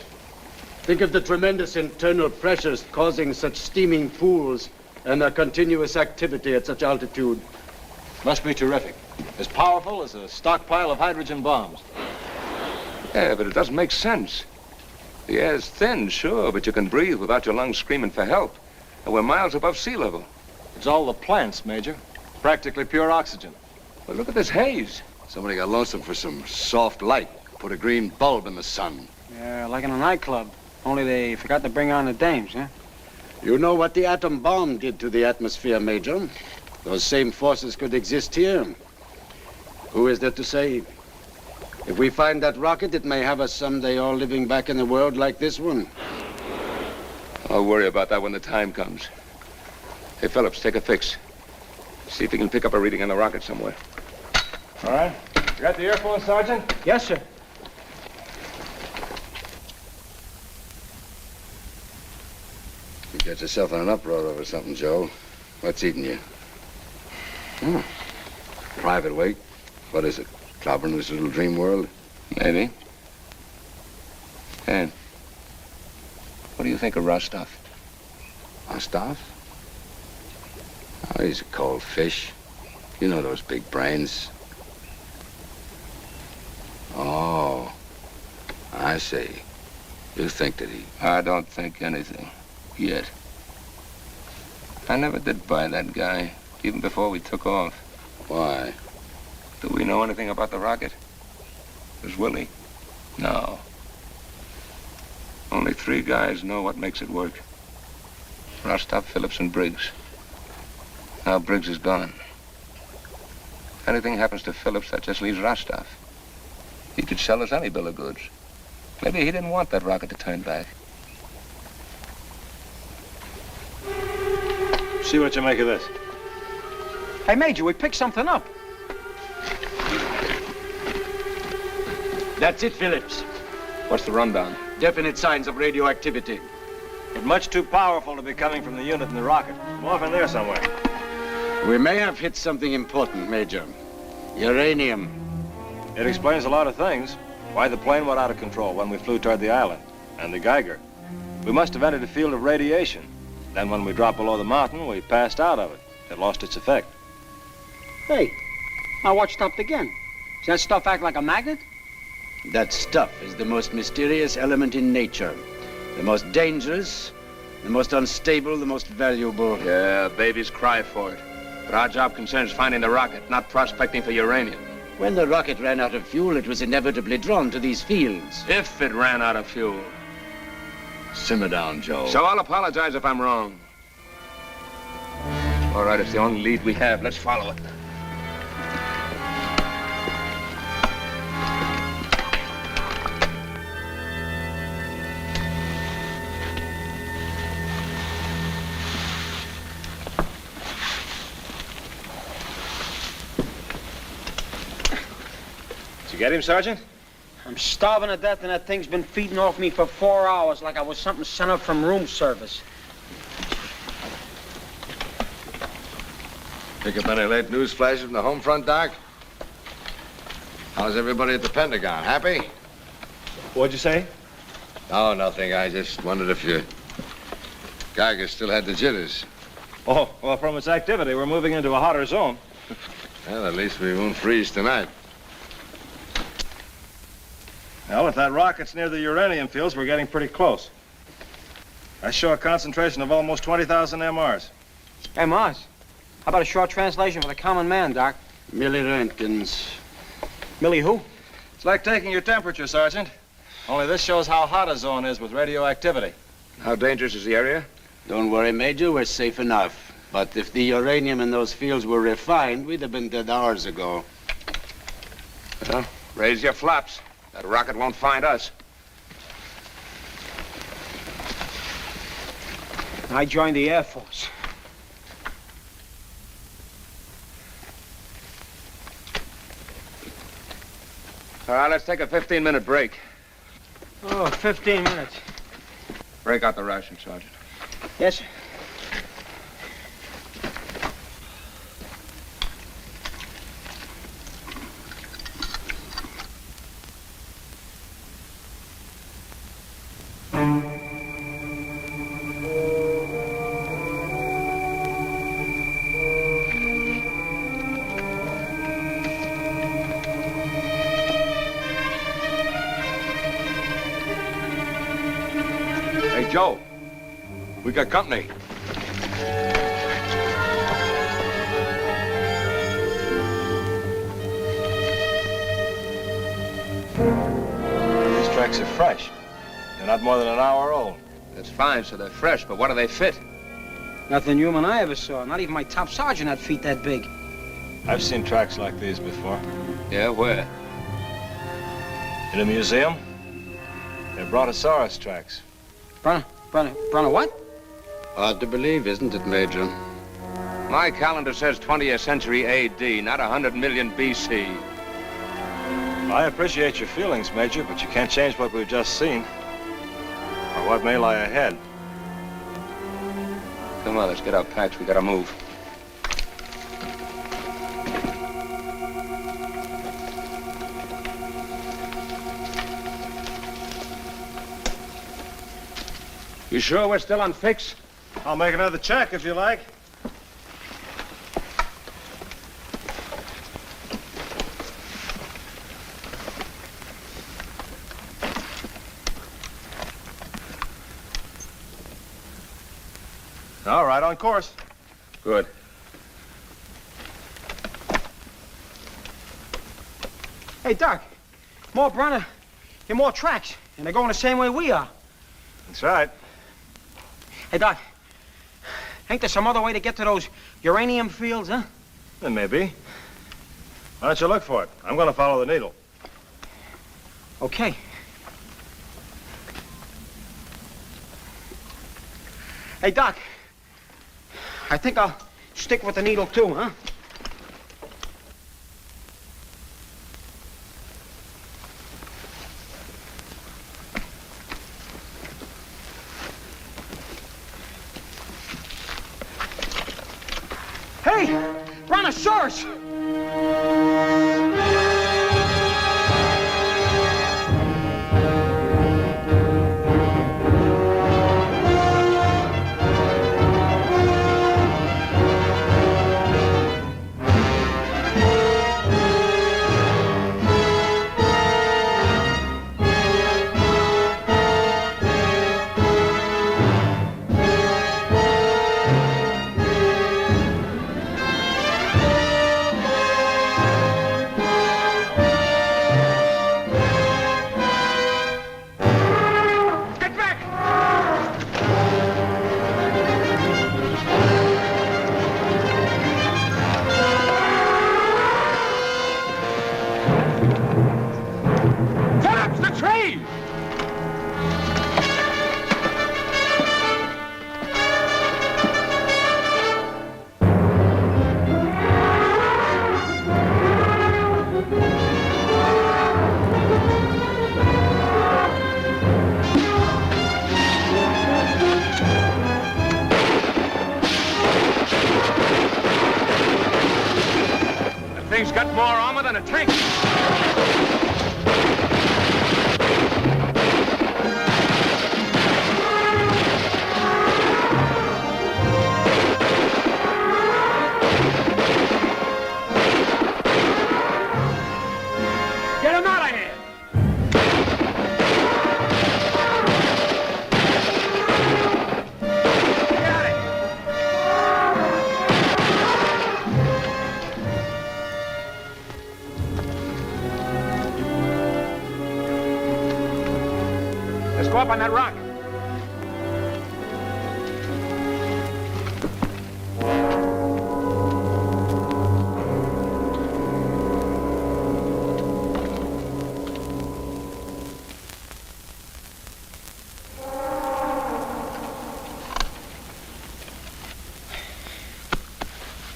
Think of the tremendous internal pressures causing such steaming pools and their continuous activity at such altitude. Must be terrific. As powerful as a stockpile of hydrogen bombs. Yeah, but it doesn't make sense. The air's thin, sure, but you can breathe without your lungs screaming for help. And we're miles above sea level. It's all the plants, Major. Practically pure oxygen. But look at this haze. Somebody got lonesome for some soft light. Put a green bulb in the sun. Yeah, like in a nightclub. Only they forgot to bring on the dames, huh? You know what the atom bomb did to the atmosphere, Major? Those same forces could exist here. Who is there to say? If we find that rocket, it may have us someday all living back in a world like this one. I'll worry about that when the time comes. Hey, Phillips, take a fix. See if you can pick up a reading on the rocket somewhere. All right. You got the earphone, Sergeant? Yes, sir. You got yourself in an uproar over something, Joe. What's eating you? Private weight? What is it? Clobbering this little dream world? Maybe. And what do you think of Rostov? Rostov? Oh, he's a cold fish. You know those big brains. Oh, I see. You think that he... I don't think anything. Yet. I never did buy that guy, even before we took off. Why? Do we know anything about the rocket? Does Willie? No. Only 3 guys know what makes it work. Rostov, Phillips, and Briggs. Now Briggs is gone. If anything happens to Phillips, that just leaves Rostov. He could sell us any bill of goods. Maybe he didn't want that rocket to turn back. See what you make of this. Hey, Major, we picked something up. That's it, Phillips. What's the rundown? Definite signs of radioactivity. But much too powerful to be coming from the unit in the rocket. I'm off in there somewhere. We may have hit something important, Major. Uranium. It explains a lot of things. Why the plane went out of control when we flew toward the island. And the Geiger. We must have entered a field of radiation. Then when we dropped below the mountain, we passed out of it. It lost its effect. Hey, my watch stopped again. Does that stuff act like a magnet? That stuff is the most mysterious element in nature. The most dangerous, the most unstable, the most valuable. Yeah, babies cry for it. But our job concerns finding the rocket, not prospecting for uranium. When the rocket ran out of fuel, it was inevitably drawn to these fields. If it ran out of fuel. Simmer down, Joe. So I'll apologize if I'm wrong. All right, it's the only lead we have. Let's follow it. Did you get him, Sergeant? I'm starving to death, and that thing's been feeding off me for 4 hours like I was something sent up from room service. Pick up any late news flashes from the home front, Doc? How's everybody at the Pentagon? Happy? What'd you say? Oh, nothing. I just wondered if your Geiger still had the jitters. Oh, well, from its activity, we're moving into a hotter zone. Well, at least we won't freeze tonight. Well, if that rocket's near the uranium fields, we're getting pretty close. I show a concentration of almost 20,000 MRs. MRs? How about a short translation for the common man, Doc? Milli-Röntgens. Millie who? It's like taking your temperature, Sergeant. Only this shows how hot a zone is with radioactivity. How dangerous is the area? Don't worry, Major. We're safe enough. But if the uranium in those fields were refined, we'd have been dead hours ago. Well, raise your flaps. That rocket won't find us. I joined the Air Force. All right, let's take a 15-minute break. Oh, 15 minutes. Break out the ration, Sergeant. Yes, sir. Hey, Joe. We got company. These tracks are fresh. They're not more than an hour old. That's fine, so they're fresh, but what do they fit? Nothing human I ever saw. Not even my top sergeant had feet that big. I've seen tracks like these before. Yeah, where? In a museum. They're Brontosaurus tracks. Bronto what? Hard to believe, isn't it, Major? My calendar says 20th century A.D., not 100 million B.C. I appreciate your feelings, Major, but you can't change what we've just seen. Or what may lie ahead. Come on, let's get our packs. We gotta move. You sure we're still on fix? I'll make another check if you like. All right, on course. Good. Hey, Doc. More Bronto and more tracks. And they're going the same way we are. That's right. Hey, Doc. Ain't there some other way to get to those uranium fields, huh? There may be. Why don't you look for it? I'm going to follow the needle. Okay. Hey, Doc. I think I'll stick with the needle, too, huh? Hey! Brontosaurus! thing's got more armor than a tank. Get him out of here! Let's go up on that rock.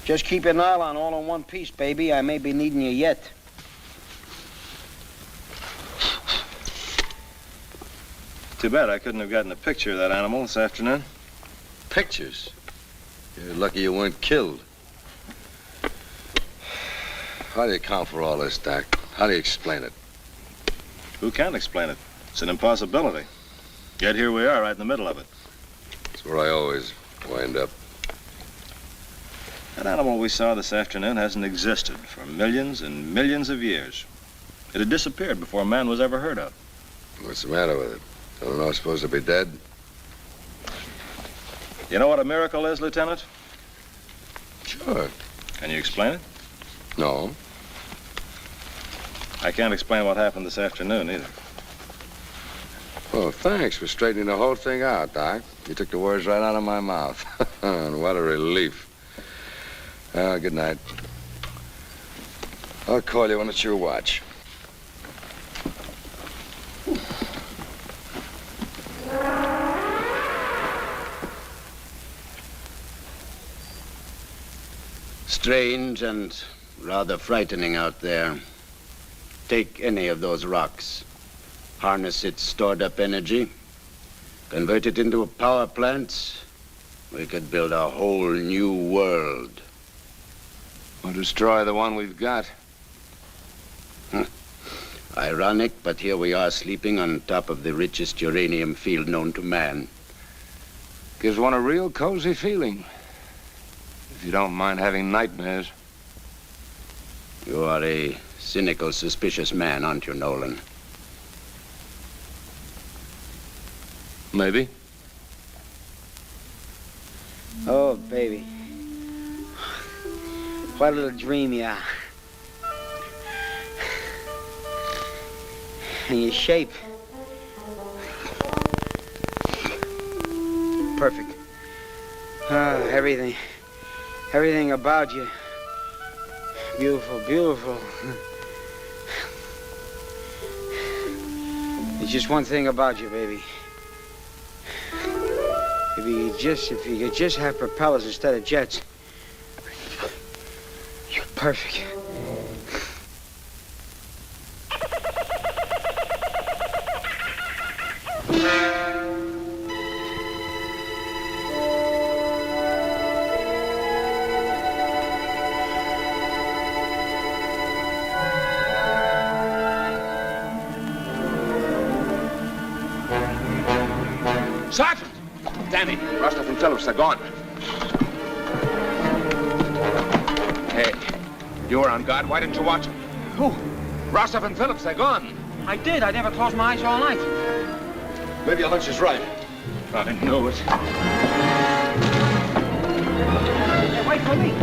Just keep your nylon all in one piece, baby. I may be needing you yet. Too bad I couldn't have gotten a picture of that animal this afternoon. Pictures? You're lucky you weren't killed. How do you account for all this, Doc? How do you explain it? Who can explain it? It's an impossibility. Yet here we are, right in the middle of it. It's where I always wind up. That animal we saw this afternoon hasn't existed for millions and millions of years. It had disappeared before man was ever heard of. What's the matter with it? I don't know, it's supposed to be dead? You know what a miracle is, Lieutenant? Sure. Can you explain it? No. I can't explain what happened this afternoon, either. Oh, thanks for straightening the whole thing out, Doc. You took the words right out of my mouth. And what a relief. Well, good night. I'll call you when it's your watch. Strange and rather frightening out there. Take any of those rocks, harness its stored up energy, convert it into a power plant, we could build a whole new world. Or destroy the one we've got. Ironic, but here we are sleeping on top of the richest uranium field known to man. Gives one a real cozy feeling. If you don't mind having nightmares. You are a cynical, suspicious man, aren't you, Nolan? Maybe. Oh, baby. What a little dream you are. And your shape. Perfect. Everything about you. Beautiful, beautiful. There's just one thing about you, baby. If you could just have propellers instead of jets, you're perfect. Sergeant! Danny, Rostov and Phillips are gone. Hey, you were on guard. Why didn't you watch them? Who? Rostov and Phillips, they're gone. I did. I never closed my eyes all night. Maybe your hunch is right. I knew it. Hey, wait for me.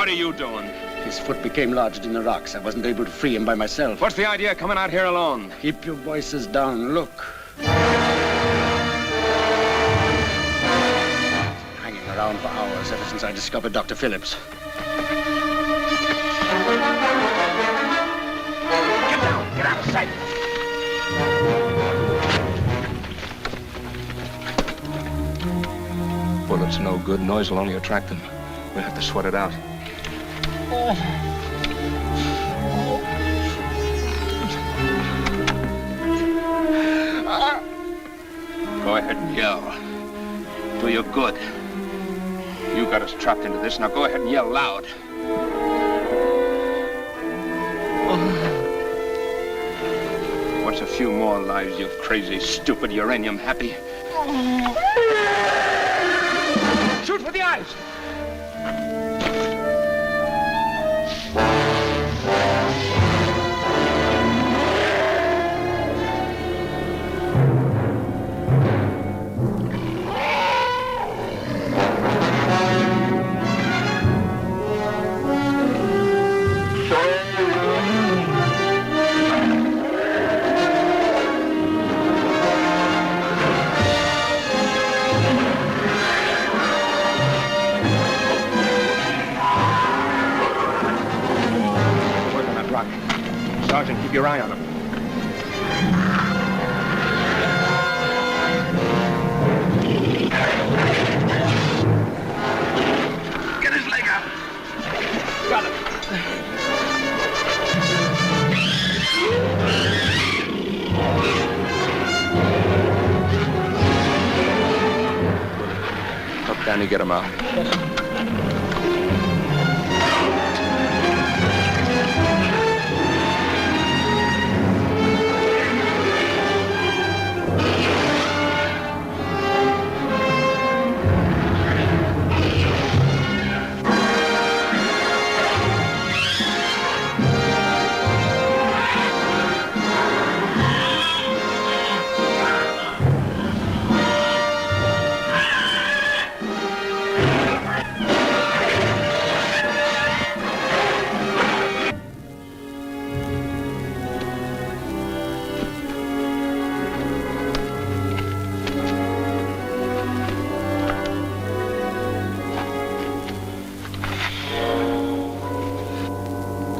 what are you doing? His foot became lodged in the rocks. I wasn't able to free him by myself. What's the idea of coming out here alone? Keep your voices down. Look. Hanging around for hours ever since I discovered Dr. Phillips. Get down! Get out of sight! Bullets no good. Noise will only attract them. We'll have to sweat it out. Go ahead and yell. Do you good. You got us trapped into this. Now go ahead and yell loud. What's a few more lives, you crazy, stupid, uranium happy? Shoot for the eyes! Sergeant, keep your eye on him. Get his leg out. Got him. Up, Danny, get him out.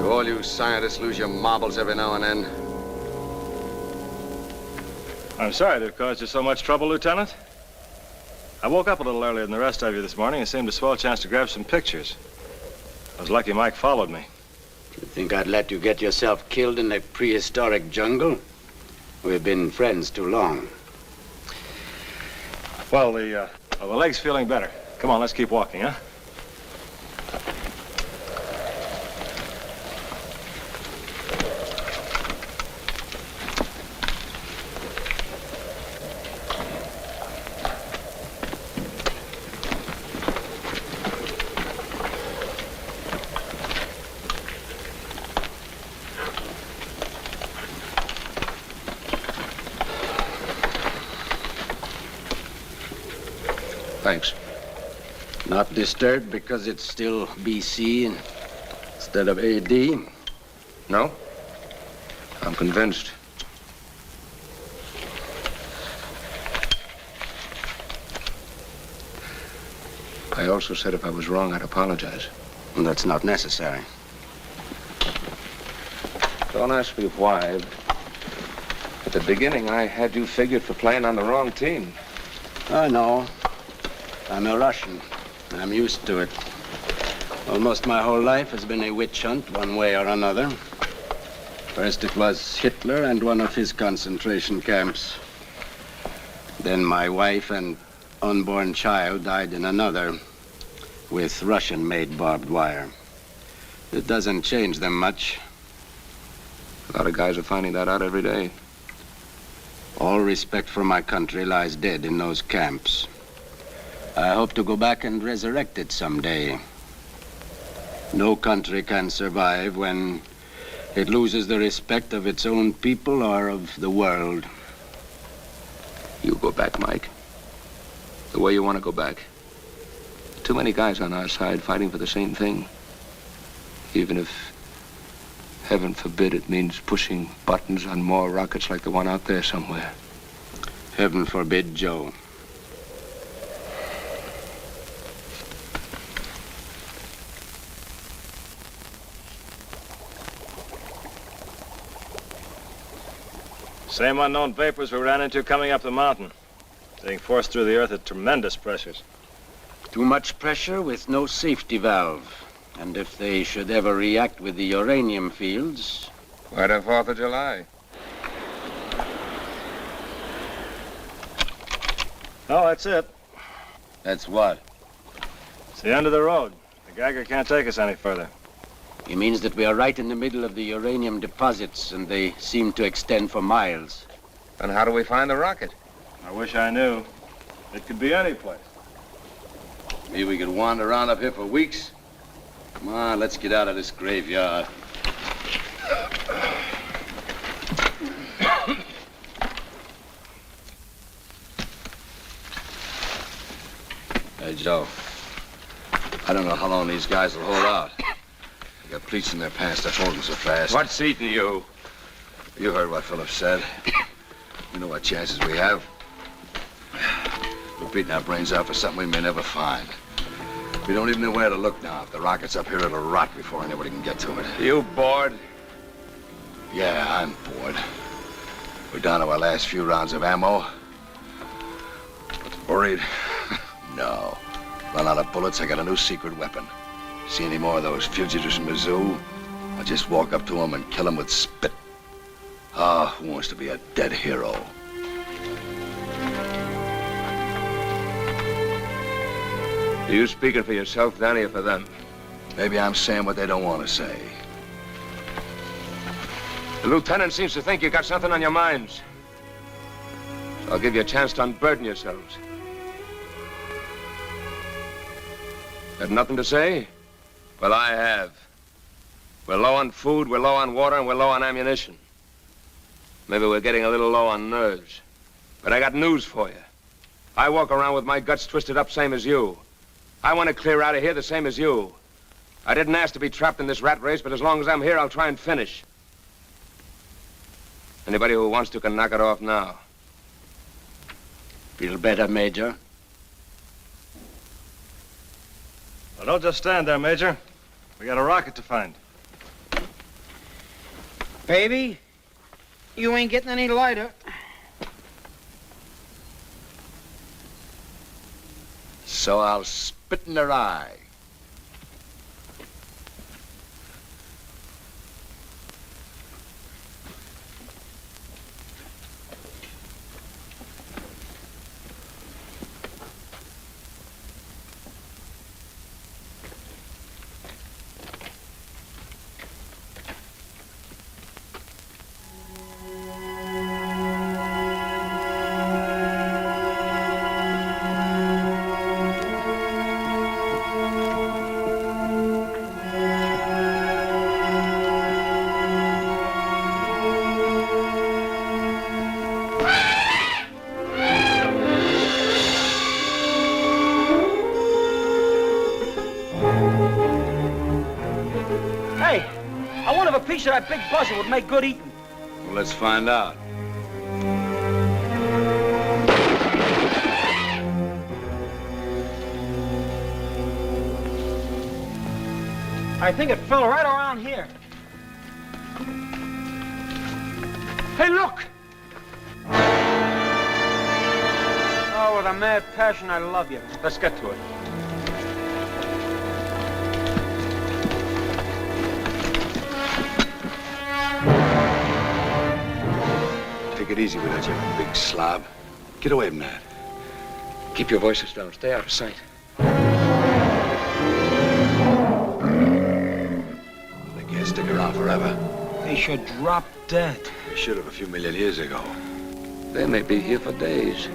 All you scientists lose your marbles every now and then. I'm sorry to have caused you so much trouble, Lieutenant. I woke up a little earlier than the rest of you this morning and seemed a swell chance to grab some pictures. I was lucky Mike followed me. You think I'd let you get yourself killed in the prehistoric jungle? We've been friends too long. Well, the leg's feeling better. Come on, let's keep walking, huh? Thanks. Not disturbed because it's still BC instead of AD? No? I'm convinced. I also said if I was wrong, I'd apologize. And that's not necessary. Don't ask me why. At the beginning, I had you figured for playing on the wrong team. I know. I'm a Russian. I'm used to it. Almost my whole life has been a witch hunt, one way or another. First it was Hitler and one of his concentration camps. Then my wife and unborn child died in another with Russian-made barbed wire. It doesn't change them much. A lot of guys are finding that out every day. All respect for my country lies dead in those camps. I hope to go back and resurrect it someday. No country can survive when it loses the respect of its own people or of the world. You go back, Mike. The way you want to go back. Too many guys on our side fighting for the same thing. Even if, heaven forbid, it means pushing buttons on more rockets like the one out there somewhere. Heaven forbid, Joe. Same unknown vapors we ran into coming up the mountain. Being forced through the earth at tremendous pressures. Too much pressure with no safety valve. And if they should ever react with the uranium fields... Quite a 4th of July. Oh, that's it. That's what? It's the end of the road. The Geiger can't take us any further. It means that we are right in the middle of the uranium deposits, and they seem to extend for miles. Then how do we find the rocket? I wish I knew. It could be any place. Maybe we could wander around up here for weeks. Come on, let's get out of this graveyard. Hey, Joe. I don't know how long these guys will hold out. They got pleats in their pants. They're holding so fast. What's eating you? You heard what Philip said. You know what chances we have. We're beating our brains out for something we may never find. We don't even know where to look now. If the rocket's up here, it'll rot before anybody can get to it. You bored? Yeah, I'm bored. We're down to our last few rounds of ammo. Worried? No. Run out of bullets, I got a new secret weapon. See any more of those fugitives from the zoo? I'll just walk up to them and kill them with spit. Ah, who wants to be a dead hero? Are you speaking for yourself, Danny, or for them? Maybe I'm saying what they don't want to say. The lieutenant seems to think you got something on your minds. So I'll give you a chance to unburden yourselves. Have nothing to say? Well, I have. We're low on food, we're low on water, and we're low on ammunition. Maybe we're getting a little low on nerves. But I got news for you. I walk around with my guts twisted up same as you. I want to clear out of here the same as you. I didn't ask to be trapped in this rat race, but as long as I'm here, I'll try and finish. Anybody who wants to can knock it off now. Feel better, Major? Well, don't just stand there, Major. We got a rocket to find. Baby, you ain't getting any lighter. So I'll spit in their eye. Piece of that big buzzer would make good eating. Well, let's find out. I think it fell right around here. Hey, look! Oh, with a mad passion, I love you. Let's get to it. Take it easy with that, you big slob. Get away from that. Keep your voices down. Stay out of sight. They can't stick around forever. They should drop dead. They should have a few million years ago. They may be here for days.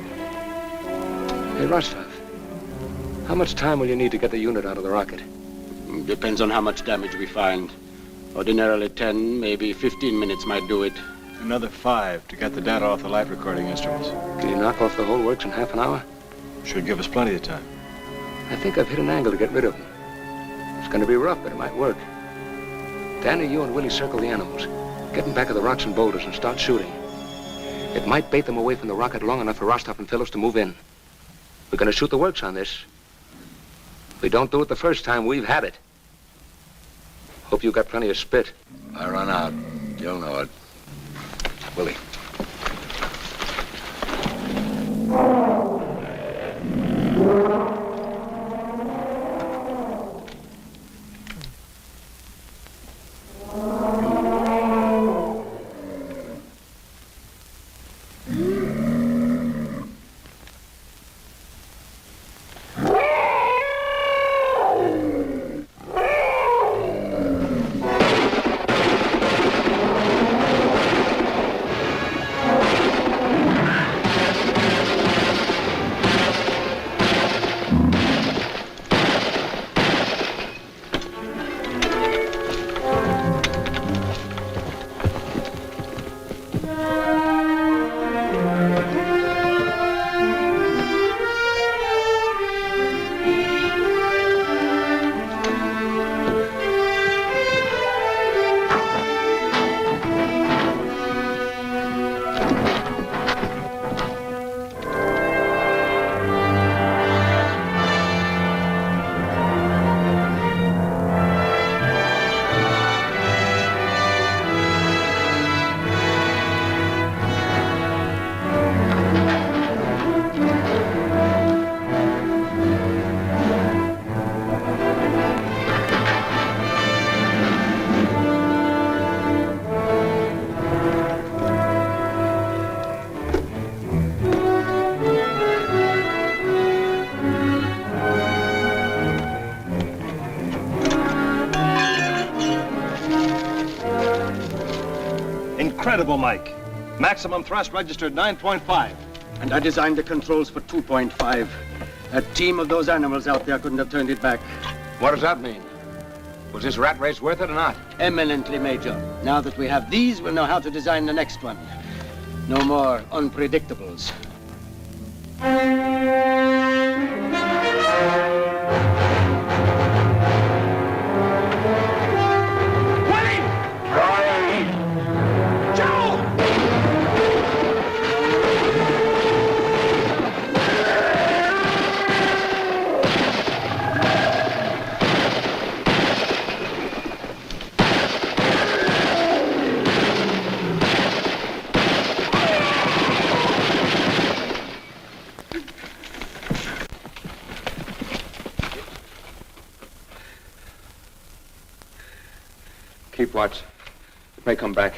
Hey, Rostov, how much time will you need to get the unit out of the rocket? Depends on how much damage we find. Ordinarily 10, maybe 15 minutes might do it. Another 5 to get the data off the light recording instruments. Can you knock off the whole works in half an hour? Should give us plenty of time. I think I've hit an angle to get rid of them. It's going to be rough, but it might work. Danny, you and Willie circle the animals. Get them back of the rocks and boulders and start shooting. It might bait them away from the rocket long enough for Rostov and Phillips to move in. We're going to shoot the works on this. If we don't do it the first time, we've had it. Hope you got plenty of spit. I run out. You'll know it. Willie. Incredible, Mike. Maximum thrust registered 9.5. And I designed the controls for 2.5. A team of those animals out there couldn't have turned it back. What does that mean? Was this rat race worth it or not? Eminently, Major. Now that we have these, we'll know how to design the next one. No more unpredictables. Keep watch. It may come back.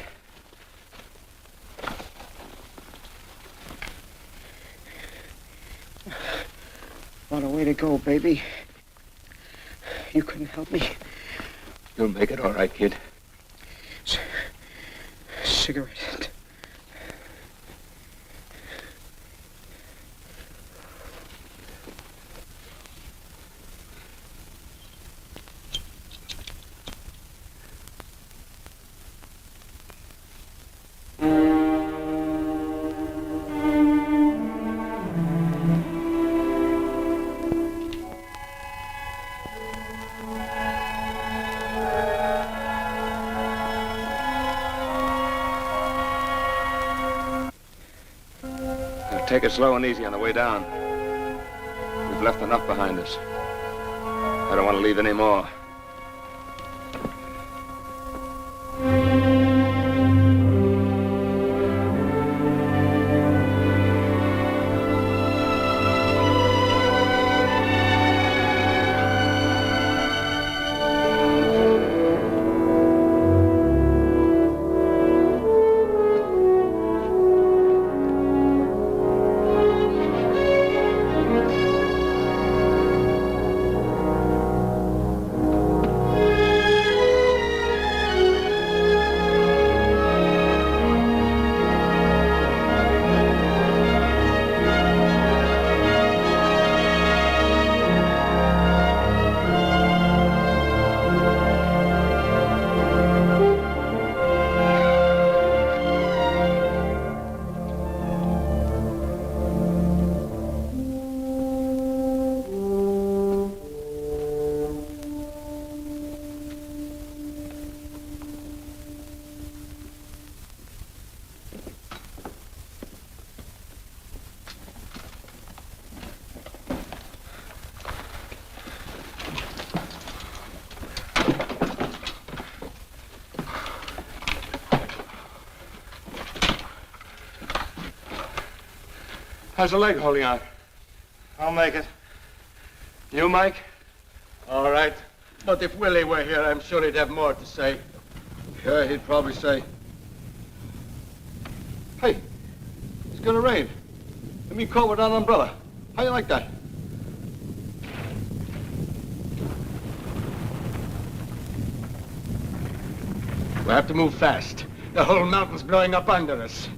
What a way to go, baby. You couldn't help me. You'll make it all right, kid. Cigarette. Take it slow and easy on the way down. We've left enough behind us. I don't want to leave any more. How's the leg holding out? I'll make it. You, Mike? All right. But if Willie were here, I'm sure he'd have more to say. Yeah, he'd probably say, hey, it's gonna rain. Let me call without an umbrella. How you like that? We'll have to move fast. The whole mountain's blowing up under us.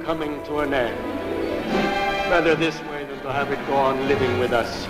coming to an end. Better this way than to have it go on living with us.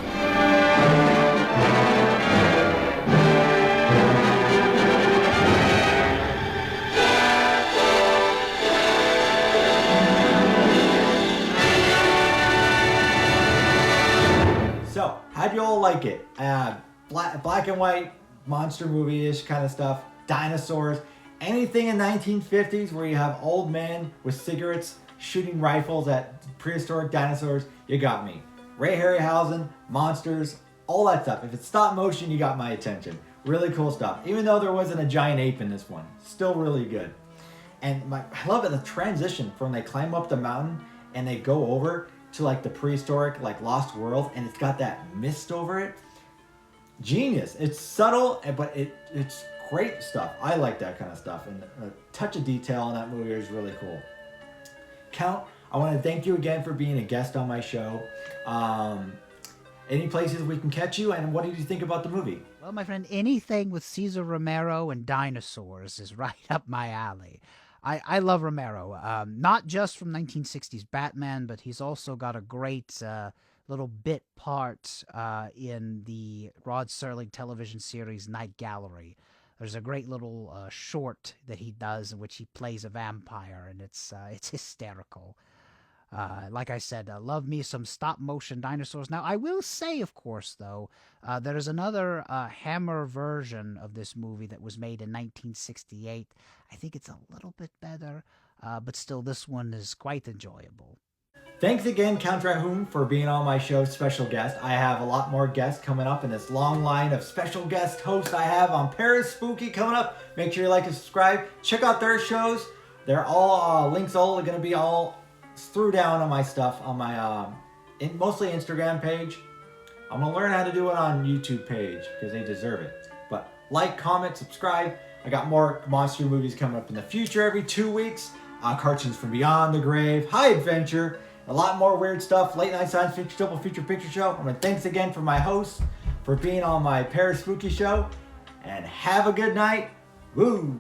black and white monster movie-ish kind of stuff, dinosaurs, anything in 1950s where you have old men with cigarettes shooting rifles at prehistoric dinosaurs, you got me. Ray Harryhausen, monsters, all that stuff. If it's stop motion, you got my attention. Really cool stuff. Even though there wasn't a giant ape in this one, still really good. And I love it, the transition from they climb up the mountain and they go over to like the prehistoric, like Lost World, and it's got that mist over it. Genius. It's subtle, but it's great stuff. I like that kind of stuff, and a touch of detail in that movie is really cool. Count, I want to thank you again for being a guest on my show. Any places we can catch you, and what did you think about the movie? Well, my friend, anything with Cesar Romero and dinosaurs is right up my alley. I love Romero, not just from 1960s Batman, but he's also got a great little bit part in the Rod Serling television series Night Gallery. There's a great little short that he does in which he plays a vampire, and it's hysterical. Like I said, love me some stop-motion dinosaurs. Now, I will say, of course, though, there's another Hammer version of this movie that was made in 1968. I think it's a little bit better, but still, this one is quite enjoyable. Thanks again, CountDrahoon, for being on my show, special guest. I have a lot more guests coming up in this long line of special guest hosts I have on Paraspooky coming up. Make sure you like and subscribe. Check out their shows. They're all, links all are going to be all threw down on my stuff, on my mostly Instagram page. I'm going to learn how to do it on YouTube page because they deserve it. But like, comment, subscribe. I got more monster movies coming up in the future every 2 weeks. Cartoons from Beyond the Grave, High Adventure, a lot more weird stuff, late night science fiction, double feature picture show. I want to thanks again for my hosts for being on my Paraspooky show, and have a good night. Woo!